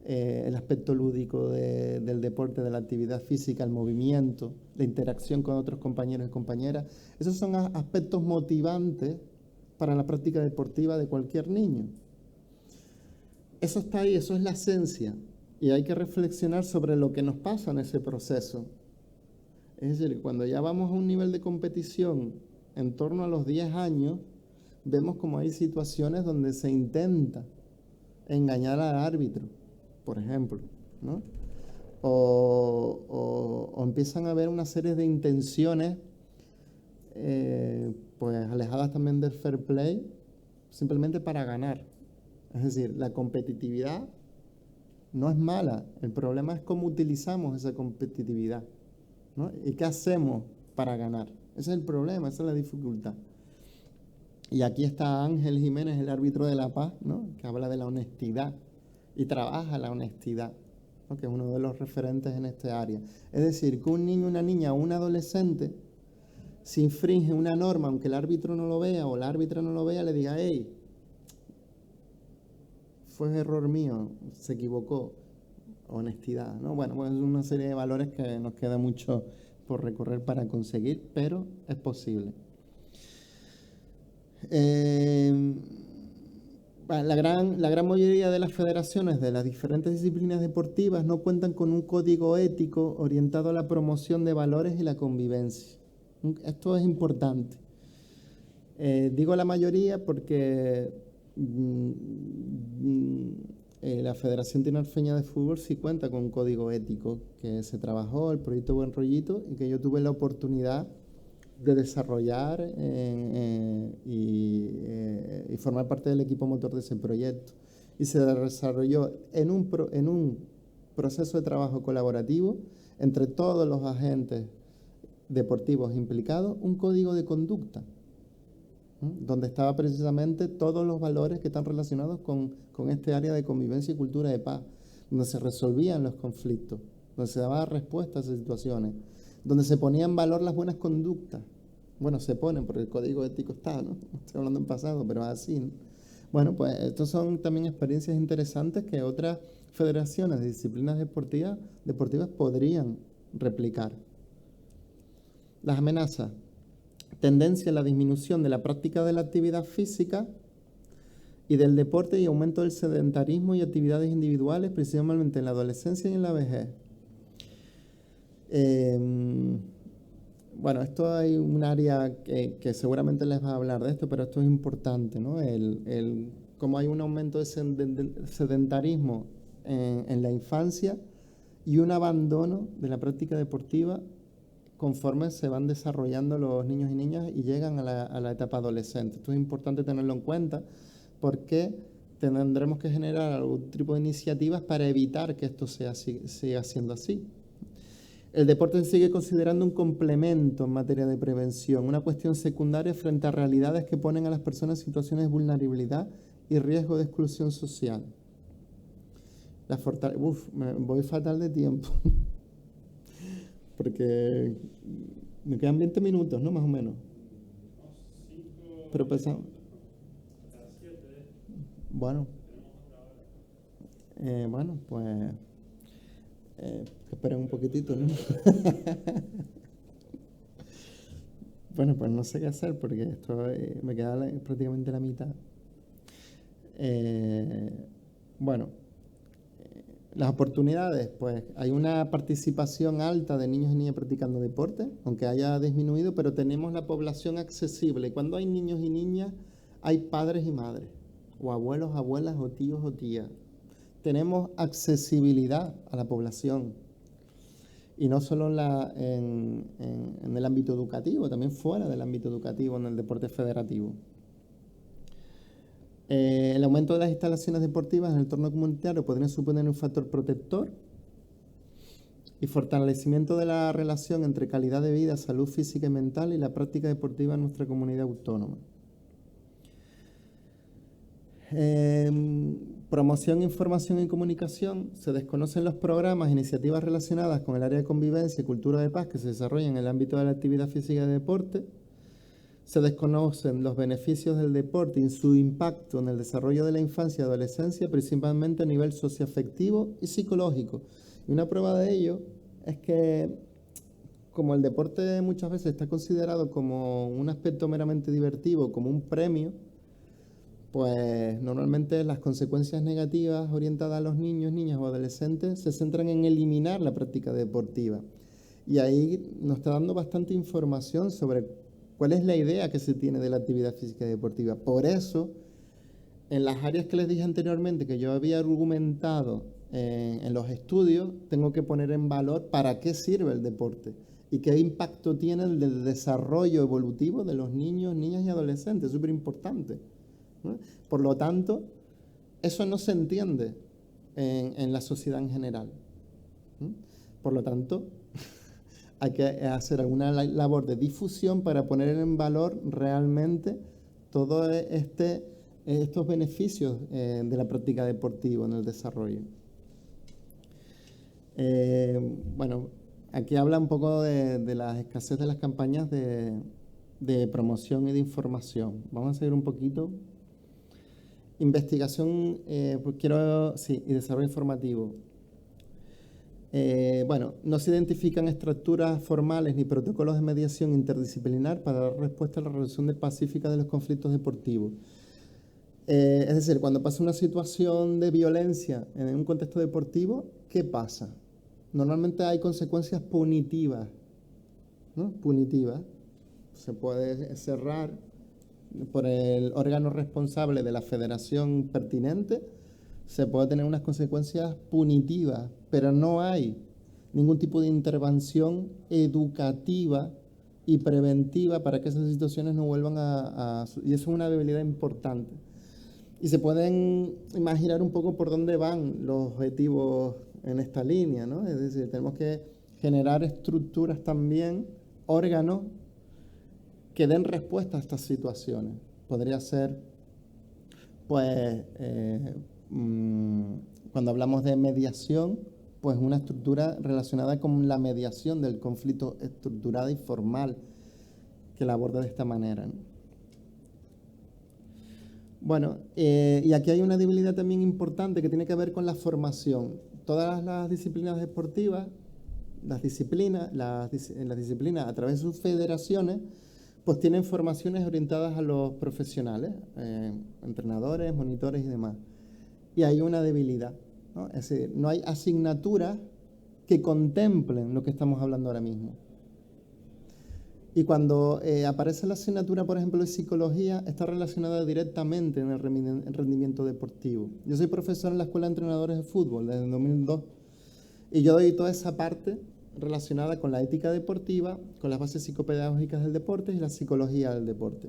el aspecto lúdico del deporte, de la actividad física, el movimiento, la interacción con otros compañeros y compañeras. Esos son aspectos motivantes para la práctica deportiva de cualquier niño. Eso está ahí, eso es la esencia, y hay que reflexionar sobre lo que nos pasa en ese proceso. Es decir, cuando ya vamos a un nivel de competición en torno a los 10 años, vemos como hay situaciones donde se intenta engañar al árbitro, por ejemplo, ¿no? O empiezan a haber una serie de intenciones pues alejadas también del fair play, simplemente para ganar. Es decir, la competitividad no es mala, el problema es cómo utilizamos esa competitividad, ¿no? ¿Y qué hacemos para ganar? Ese es el problema, esa es la dificultad. Y aquí está Ángel Jiménez, el árbitro de La Paz, ¿no?, que habla de la honestidad y trabaja la honestidad, ¿no?, que es uno de los referentes en este área. Es decir, que un niño, una niña o un adolescente, si infringe una norma, aunque el árbitro no lo vea o la árbitra no lo vea, le diga, hey, fue error mío, se equivocó. Honestidad, ¿no? Bueno, pues es una serie de valores que nos queda mucho por recorrer para conseguir, pero es posible. La gran mayoría de las federaciones de las diferentes disciplinas deportivas no cuentan con un código ético orientado a la promoción de valores y la convivencia. Esto es importante. Digo la mayoría porque la Federación Tinerfeña de Fútbol sí cuenta con un código ético que se trabajó, el proyecto Buen Rollito, y que yo tuve la oportunidad de desarrollar y y formar parte del equipo motor de ese proyecto. Y se desarrolló en un proceso de trabajo colaborativo entre todos los agentes deportivos implicados, un código de conducta, donde estaba precisamente todos los valores que están relacionados con este área de convivencia y cultura de paz, donde se resolvían los conflictos, donde se daba respuesta a esas situaciones, donde se ponían en valor las buenas conductas. Bueno, se ponen porque el código ético está, ¿no? Estoy hablando en pasado, pero así, ¿no? Bueno, pues estos son también experiencias interesantes que otras federaciones de disciplinas deportivas podrían replicar. Las amenazas. Tendencia a la disminución de la práctica de la actividad física y del deporte y aumento del sedentarismo y actividades individuales, principalmente en la adolescencia y en la vejez. Bueno, esto hay un área que seguramente les va a hablar de esto, pero esto es importante, ¿no? Cómo hay un aumento de sedentarismo en la infancia y un abandono de la práctica deportiva conforme se van desarrollando los niños y niñas y llegan a la etapa adolescente. Esto es importante tenerlo en cuenta porque tendremos que generar algún tipo de iniciativas para evitar que esto siga siendo así. El deporte se sigue considerando un complemento en materia de prevención, una cuestión secundaria frente a realidades que ponen a las personas en situaciones de vulnerabilidad y riesgo de exclusión social. Me voy fatal de tiempo, porque me quedan 20 minutos, ¿no? Más o menos. Pero pensamos... Bueno, pues... esperen un poquitito, ¿no? Bueno, pues no sé qué hacer porque esto me queda prácticamente la mitad. Las oportunidades, pues hay una participación alta de niños y niñas practicando deporte, aunque haya disminuido, pero tenemos la población accesible. Cuando hay niños y niñas, hay padres y madres, o abuelos, abuelas, o tíos o tías. Tenemos accesibilidad a la población, y no solo en el ámbito educativo, también fuera del ámbito educativo, en el deporte federativo. El aumento de las instalaciones deportivas en el entorno comunitario podría suponer un factor protector y fortalecimiento de la relación entre calidad de vida, salud física y mental y la práctica deportiva en nuestra comunidad autónoma. Promoción, información y comunicación. Se desconocen los programas e iniciativas relacionadas con el área de convivencia y cultura de paz que se desarrollan en el ámbito de la actividad física y deporte. Se desconocen los beneficios del deporte y su impacto en el desarrollo de la infancia y adolescencia, principalmente a nivel socioafectivo y psicológico. Y una prueba de ello es que, como el deporte muchas veces está considerado como un aspecto meramente divertido, como un premio, pues normalmente las consecuencias negativas orientadas a los niños, niñas o adolescentes se centran en eliminar la práctica deportiva. Y ahí nos está dando bastante información sobre cuál es la idea que se tiene de la actividad física y deportiva. Por eso, en las áreas que les dije anteriormente, que yo había argumentado en los estudios, tengo que poner en valor para qué sirve el deporte y qué impacto tiene el desarrollo evolutivo de los niños, niñas y adolescentes. Es súper importante, ¿no? Por lo tanto, eso no se entiende en la sociedad en general, ¿no? Por lo tanto, hay que hacer alguna labor de difusión para poner en valor realmente todos estos beneficios de la práctica deportiva en el desarrollo. Aquí habla un poco de la escasez de las campañas de promoción y de información. Vamos a seguir un poquito. Investigación y desarrollo informativo. No se identifican estructuras formales ni protocolos de mediación interdisciplinar para dar respuesta a la resolución pacífica de los conflictos deportivos. Es decir, cuando pasa una situación de violencia en un contexto deportivo, ¿qué pasa? Normalmente hay consecuencias punitivas, ¿no? Punitivas. Se puede cerrar por el órgano responsable de la federación pertinente, se puede tener unas consecuencias punitivas, pero no hay ningún tipo de intervención educativa y preventiva para que esas situaciones no vuelvan y eso es una debilidad importante. Y se pueden imaginar un poco por dónde van los objetivos en esta línea, ¿no? Es decir, tenemos que generar estructuras también, órganos, que den respuesta a estas situaciones. Podría ser, pues, cuando hablamos de mediación, pues una estructura relacionada con la mediación del conflicto estructurada y formal, que la aborda de esta manera, ¿no? Bueno, y aquí hay una debilidad también importante que tiene que ver con la formación. Todas las disciplinas deportivas, las disciplinas a través de sus federaciones, pues tienen formaciones orientadas a los profesionales, entrenadores, monitores y demás. Y hay una debilidad, ¿no? Es decir, no hay asignaturas que contemplen lo que estamos hablando ahora mismo. Y cuando aparece la asignatura, por ejemplo, de psicología, está relacionada directamente en el rendimiento deportivo. Yo soy profesor en la Escuela de Entrenadores de Fútbol desde el 2002 y yo doy toda esa parte relacionada con la ética deportiva, con las bases psicopedagógicas del deporte y la psicología del deporte.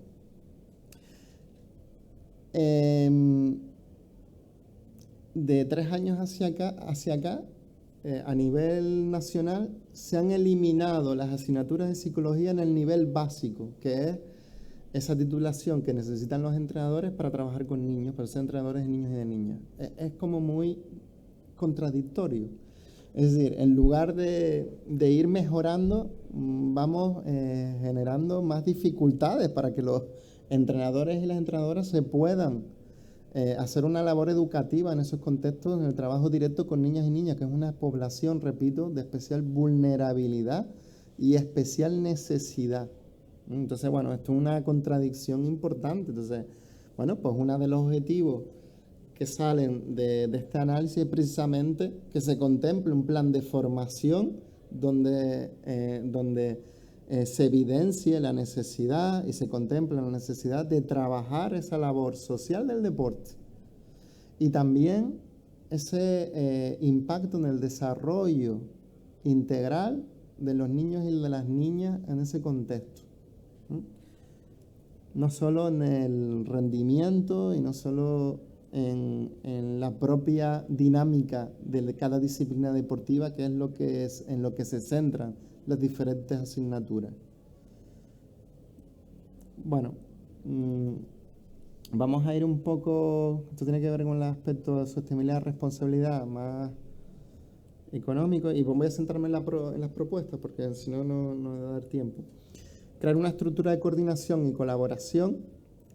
De 3 años hacia acá, a nivel nacional, se han eliminado las asignaturas de psicología en el nivel básico, que es esa titulación que necesitan los entrenadores para trabajar con niños, para ser entrenadores de niños y de niñas. Es como muy contradictorio. Es decir, en lugar de ir mejorando, vamos generando más dificultades para que los entrenadores y las entrenadoras se puedan hacer una labor educativa en esos contextos, en el trabajo directo con niñas y niñas, que es una población, repito, de especial vulnerabilidad y especial necesidad. Entonces, bueno, esto es una contradicción importante. Entonces, bueno, pues uno de los objetivos que salen de este análisis es precisamente que se contemple un plan de formación donde se evidencie la necesidad y se contemple la necesidad de trabajar esa labor social del deporte y también ese impacto en el desarrollo integral de los niños y de las niñas en ese contexto. No solo en el rendimiento y no solo en la propia dinámica de cada disciplina deportiva, que es en lo que se centran las diferentes asignaturas. Bueno, vamos a ir un poco, esto tiene que ver con el aspecto de sostenibilidad y responsabilidad más económico, y voy a centrarme en las propuestas porque si no, no me va a dar tiempo. Crear una estructura de coordinación y colaboración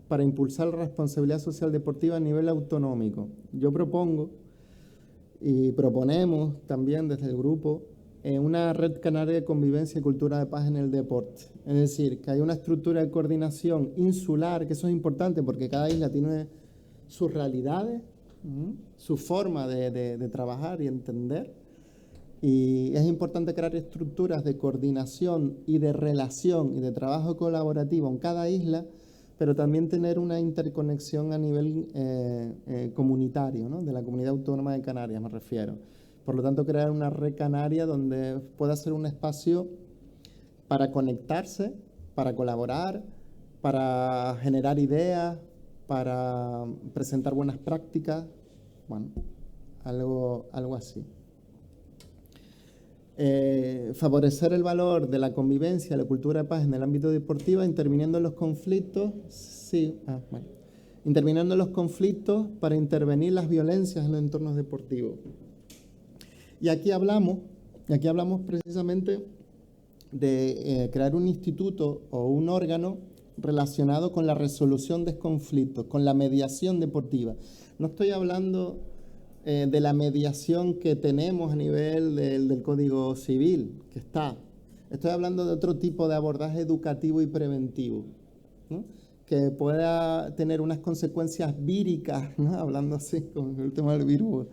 para impulsar la responsabilidad social deportiva a nivel autonómico. Yo propongo y proponemos también desde el grupo una red canaria de convivencia y cultura de paz en el deporte. Es decir, que haya una estructura de coordinación insular, que eso es importante porque cada isla tiene sus realidades, su forma de trabajar y entender. Y es importante crear estructuras de coordinación y de relación y de trabajo colaborativo en cada isla, pero también tener una interconexión a nivel comunitario, ¿no? De la Comunidad Autónoma de Canarias, me refiero. Por lo tanto, crear una red canaria donde pueda ser un espacio para conectarse, para colaborar, para generar ideas, para presentar buenas prácticas, bueno, algo así. Favorecer el valor de la convivencia, la cultura de paz en el ámbito deportivo, interviniendo en los conflictos, interviniendo en los conflictos para intervenir las violencias en los entornos deportivos. Y aquí hablamos precisamente de crear un instituto o un órgano relacionado con la resolución de conflictos, con la mediación deportiva. No estoy hablando de la mediación que tenemos a nivel del Código Civil, que está. Estoy hablando de otro tipo de abordaje educativo y preventivo, ¿no? Que pueda tener unas consecuencias víricas, ¿no? Hablando así con el tema del virus,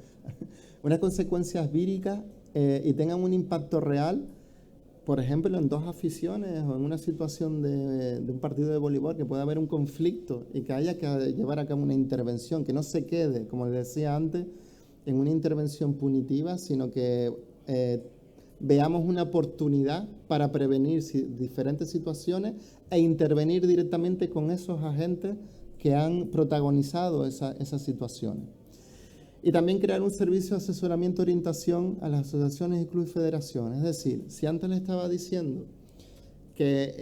unas consecuencias víricas y tengan un impacto real, por ejemplo, en dos aficiones o en una situación de un partido de voleibol, que pueda haber un conflicto y que haya que llevar a cabo una intervención, que no se quede, como les decía antes, en una intervención punitiva, sino que veamos una oportunidad para prevenir diferentes situaciones e intervenir directamente con esos agentes que han protagonizado esas situaciones. Y también crear un servicio de asesoramiento y orientación a las asociaciones y clubes y federaciones. Es decir, si antes les estaba diciendo que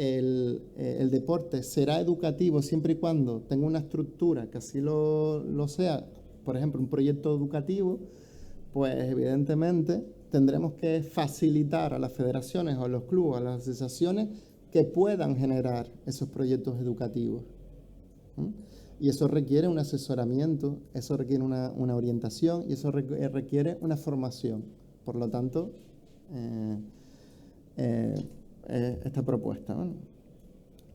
el deporte será educativo siempre y cuando tenga una estructura que así lo sea, por ejemplo, un proyecto educativo, pues evidentemente tendremos que facilitar a las federaciones o a los clubes, a las asociaciones que puedan generar esos proyectos educativos. Y eso requiere un asesoramiento, eso requiere una orientación y eso requiere una formación. Por lo tanto, esta propuesta, ¿no?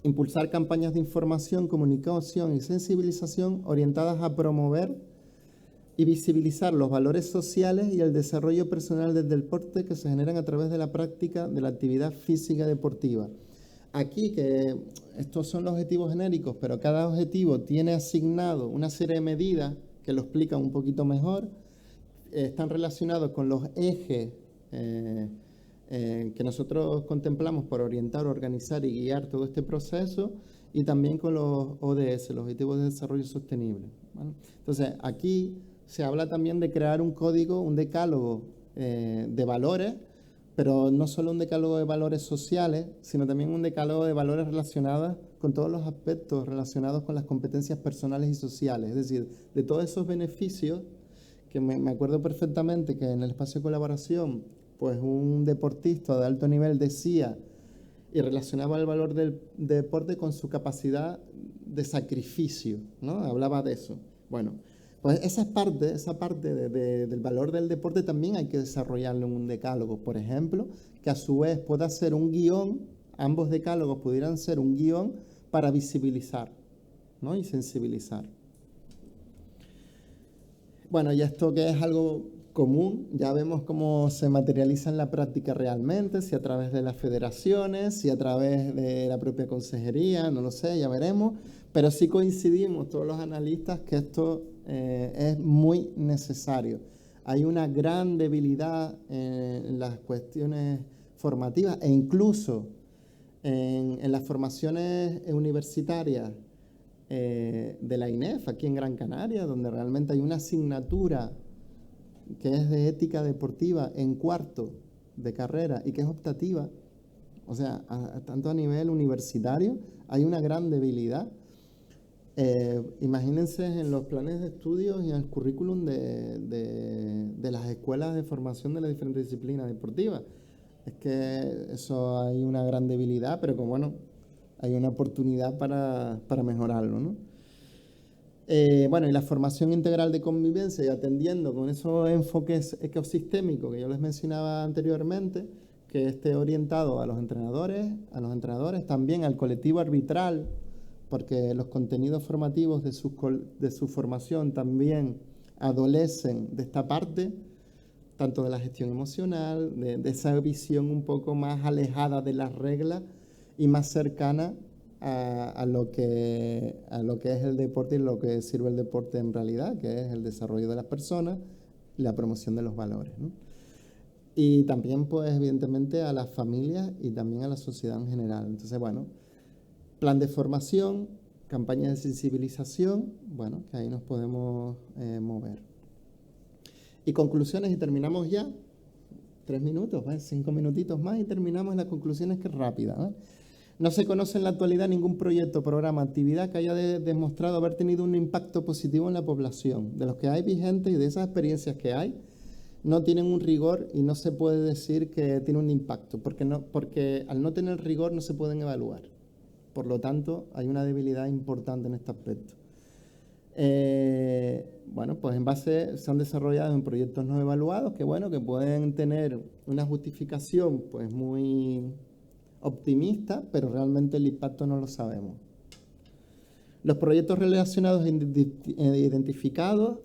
Impulsar campañas de información, comunicación y sensibilización orientadas a promover y visibilizar los valores sociales y el desarrollo personal del deporte que se generan a través de la práctica de la actividad física deportiva. Aquí, que estos son los objetivos genéricos, pero cada objetivo tiene asignado una serie de medidas que lo explican un poquito mejor, están relacionados con los ejes que nosotros contemplamos por orientar, organizar y guiar todo este proceso, y también con los ODS, los Objetivos de Desarrollo Sostenible, ¿vale? Entonces, aquí se habla también de crear un código, un decálogo de valores, pero no solo un decálogo de valores sociales, sino también un decálogo de valores relacionados con todos los aspectos relacionados con las competencias personales y sociales. Es decir, de todos esos beneficios, que me acuerdo perfectamente que en el espacio de colaboración, pues un deportista de alto nivel decía y relacionaba el valor del deporte con su capacidad de sacrificio, ¿no? Hablaba de eso. Bueno, pues esa parte del valor del deporte también hay que desarrollarlo en un decálogo, por ejemplo, que a su vez pueda ser un guión, ambos decálogos pudieran ser un guión para visibilizar, ¿no? Y sensibilizar. Bueno, y esto que es algo común, ya vemos cómo se materializa en la práctica realmente, si a través de las federaciones, si a través de la propia consejería, no lo sé, ya veremos, pero sí coincidimos todos los analistas que esto es muy necesario. Hay una gran debilidad en las cuestiones formativas e incluso en las formaciones universitarias de la INEF, aquí en Gran Canaria, donde realmente hay una asignatura que es de ética deportiva en cuarto de carrera y que es optativa. O sea, tanto a nivel universitario hay una gran debilidad. Imagínense en los planes de estudios y en el currículum de las escuelas de formación de las diferentes disciplinas deportivas. Es que eso hay una gran debilidad, pero como bueno, hay una oportunidad para mejorarlo, ¿no? Bueno, y la formación integral de convivencia y atendiendo con esos enfoques ecosistémicos que yo les mencionaba anteriormente, que esté orientado a los entrenadores, también al colectivo arbitral, porque los contenidos formativos de su formación también adolecen de esta parte, tanto de la gestión emocional, de esa visión un poco más alejada de las reglas y más cercana a lo que es el deporte y lo que sirve el deporte en realidad, que es el desarrollo de las personas y la promoción de los valores, ¿no? Y también, pues, evidentemente, a las familias y también a la sociedad en general. Entonces, bueno, plan de formación, campaña de sensibilización, bueno, que ahí nos podemos mover. Y conclusiones, y terminamos ya. 3 minutos, ¿vale? 5 minutitos más y terminamos. Las conclusiones, que es rápida, ¿no? No se conoce en la actualidad ningún proyecto, programa, actividad que haya demostrado haber tenido un impacto positivo en la población. De los que hay vigentes y de esas experiencias que hay, no tienen un rigor y no se puede decir que tiene un impacto, porque al no tener rigor no se pueden evaluar. Por lo tanto, hay una debilidad importante en este aspecto. Bueno, pues en base se han desarrollado en proyectos no evaluados que, bueno, que pueden tener una justificación pues muy optimista, pero realmente el impacto no lo sabemos. Los proyectos relacionados e identificados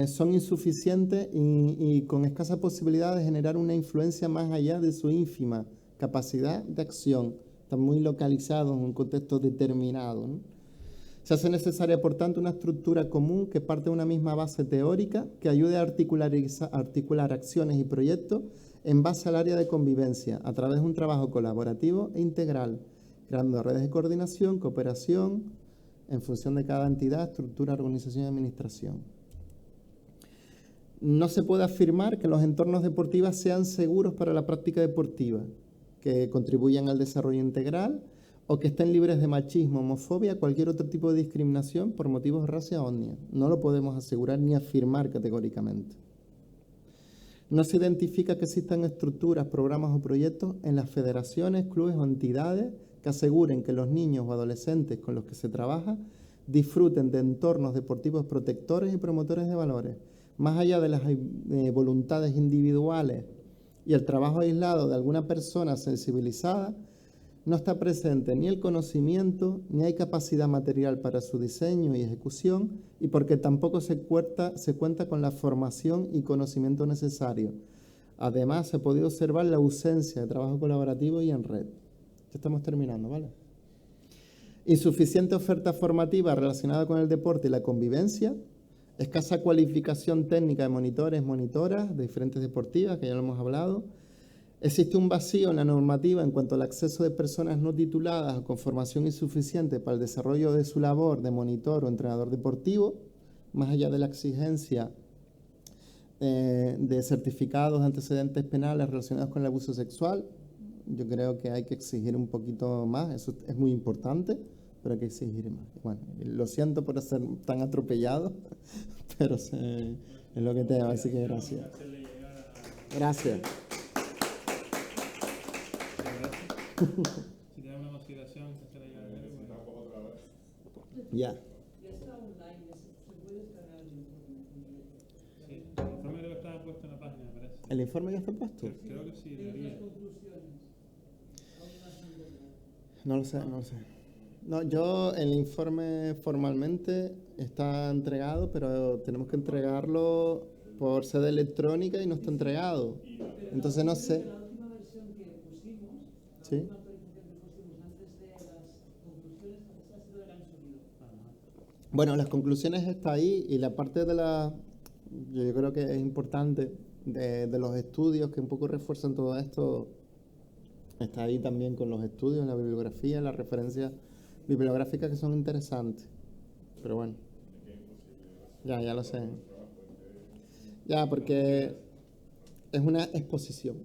son insuficientes y con escasa posibilidad de generar una influencia más allá de su ínfima capacidad de acción. Están muy localizados en un contexto determinado, ¿no? Se hace necesaria, por tanto, una estructura común que parte de una misma base teórica que ayude a articular acciones y proyectos en base al área de convivencia, a través de un trabajo colaborativo e integral, creando redes de coordinación, cooperación, en función de cada entidad, estructura, organización y administración. No se puede afirmar que los entornos deportivos sean seguros para la práctica deportiva, que contribuyan al desarrollo integral o que estén libres de machismo, homofobia, cualquier otro tipo de discriminación por motivos de raza o etnia. No lo podemos asegurar ni afirmar categóricamente. No se identifica que existan estructuras, programas o proyectos en las federaciones, clubes o entidades que aseguren que los niños o adolescentes con los que se trabaja disfruten de entornos deportivos protectores y promotores de valores, más allá de las voluntades individuales y el trabajo aislado de alguna persona sensibilizada. No está presente ni el conocimiento, ni hay capacidad material para su diseño y ejecución, y porque tampoco se cuenta con la formación y conocimiento necesario. Además, se ha podido observar la ausencia de trabajo colaborativo y en red. Ya estamos terminando, ¿vale? Insuficiente oferta formativa relacionada con el deporte y la convivencia, escasa cualificación técnica de monitores, monitoras de diferentes deportivas, que ya lo hemos hablado. Existe un vacío en la normativa en cuanto al acceso de personas no tituladas o con formación insuficiente para el desarrollo de su labor de monitor o entrenador deportivo, más allá de la exigencia de certificados de antecedentes penales relacionados con el abuso sexual. Yo creo que hay que exigir un poquito más, eso es muy importante, pero hay que exigir más. Bueno, lo siento por ser tan atropellado, pero es lo que tengo, así que gracias. Gracias. Si tienes una consideración que hacer llegar a él, Ya. Ya está online, se puede descargar el informe. sí, el informe creo que estaba puesto en la página, me parece. ¿El informe ya está puesto? Creo que sí, Tienes debería. las conclusiones. Aún no has encontrado. No lo sé, no lo sé. No, el informe formalmente está entregado, pero tenemos que entregarlo por sede electrónica y no está entregado. Entonces no sé. La última versión que pusimos, la Sí. última actualización que pusimos antes de las conclusiones, esa ha sido la que han subido. Bueno, las conclusiones está ahí y la parte de yo creo que es importante, de los estudios que un poco refuerzan todo esto, está ahí también con los estudios, la bibliografía, las referencias bibliográficas que son interesantes. Pero bueno, ya lo sé. Ya, porque es una exposición.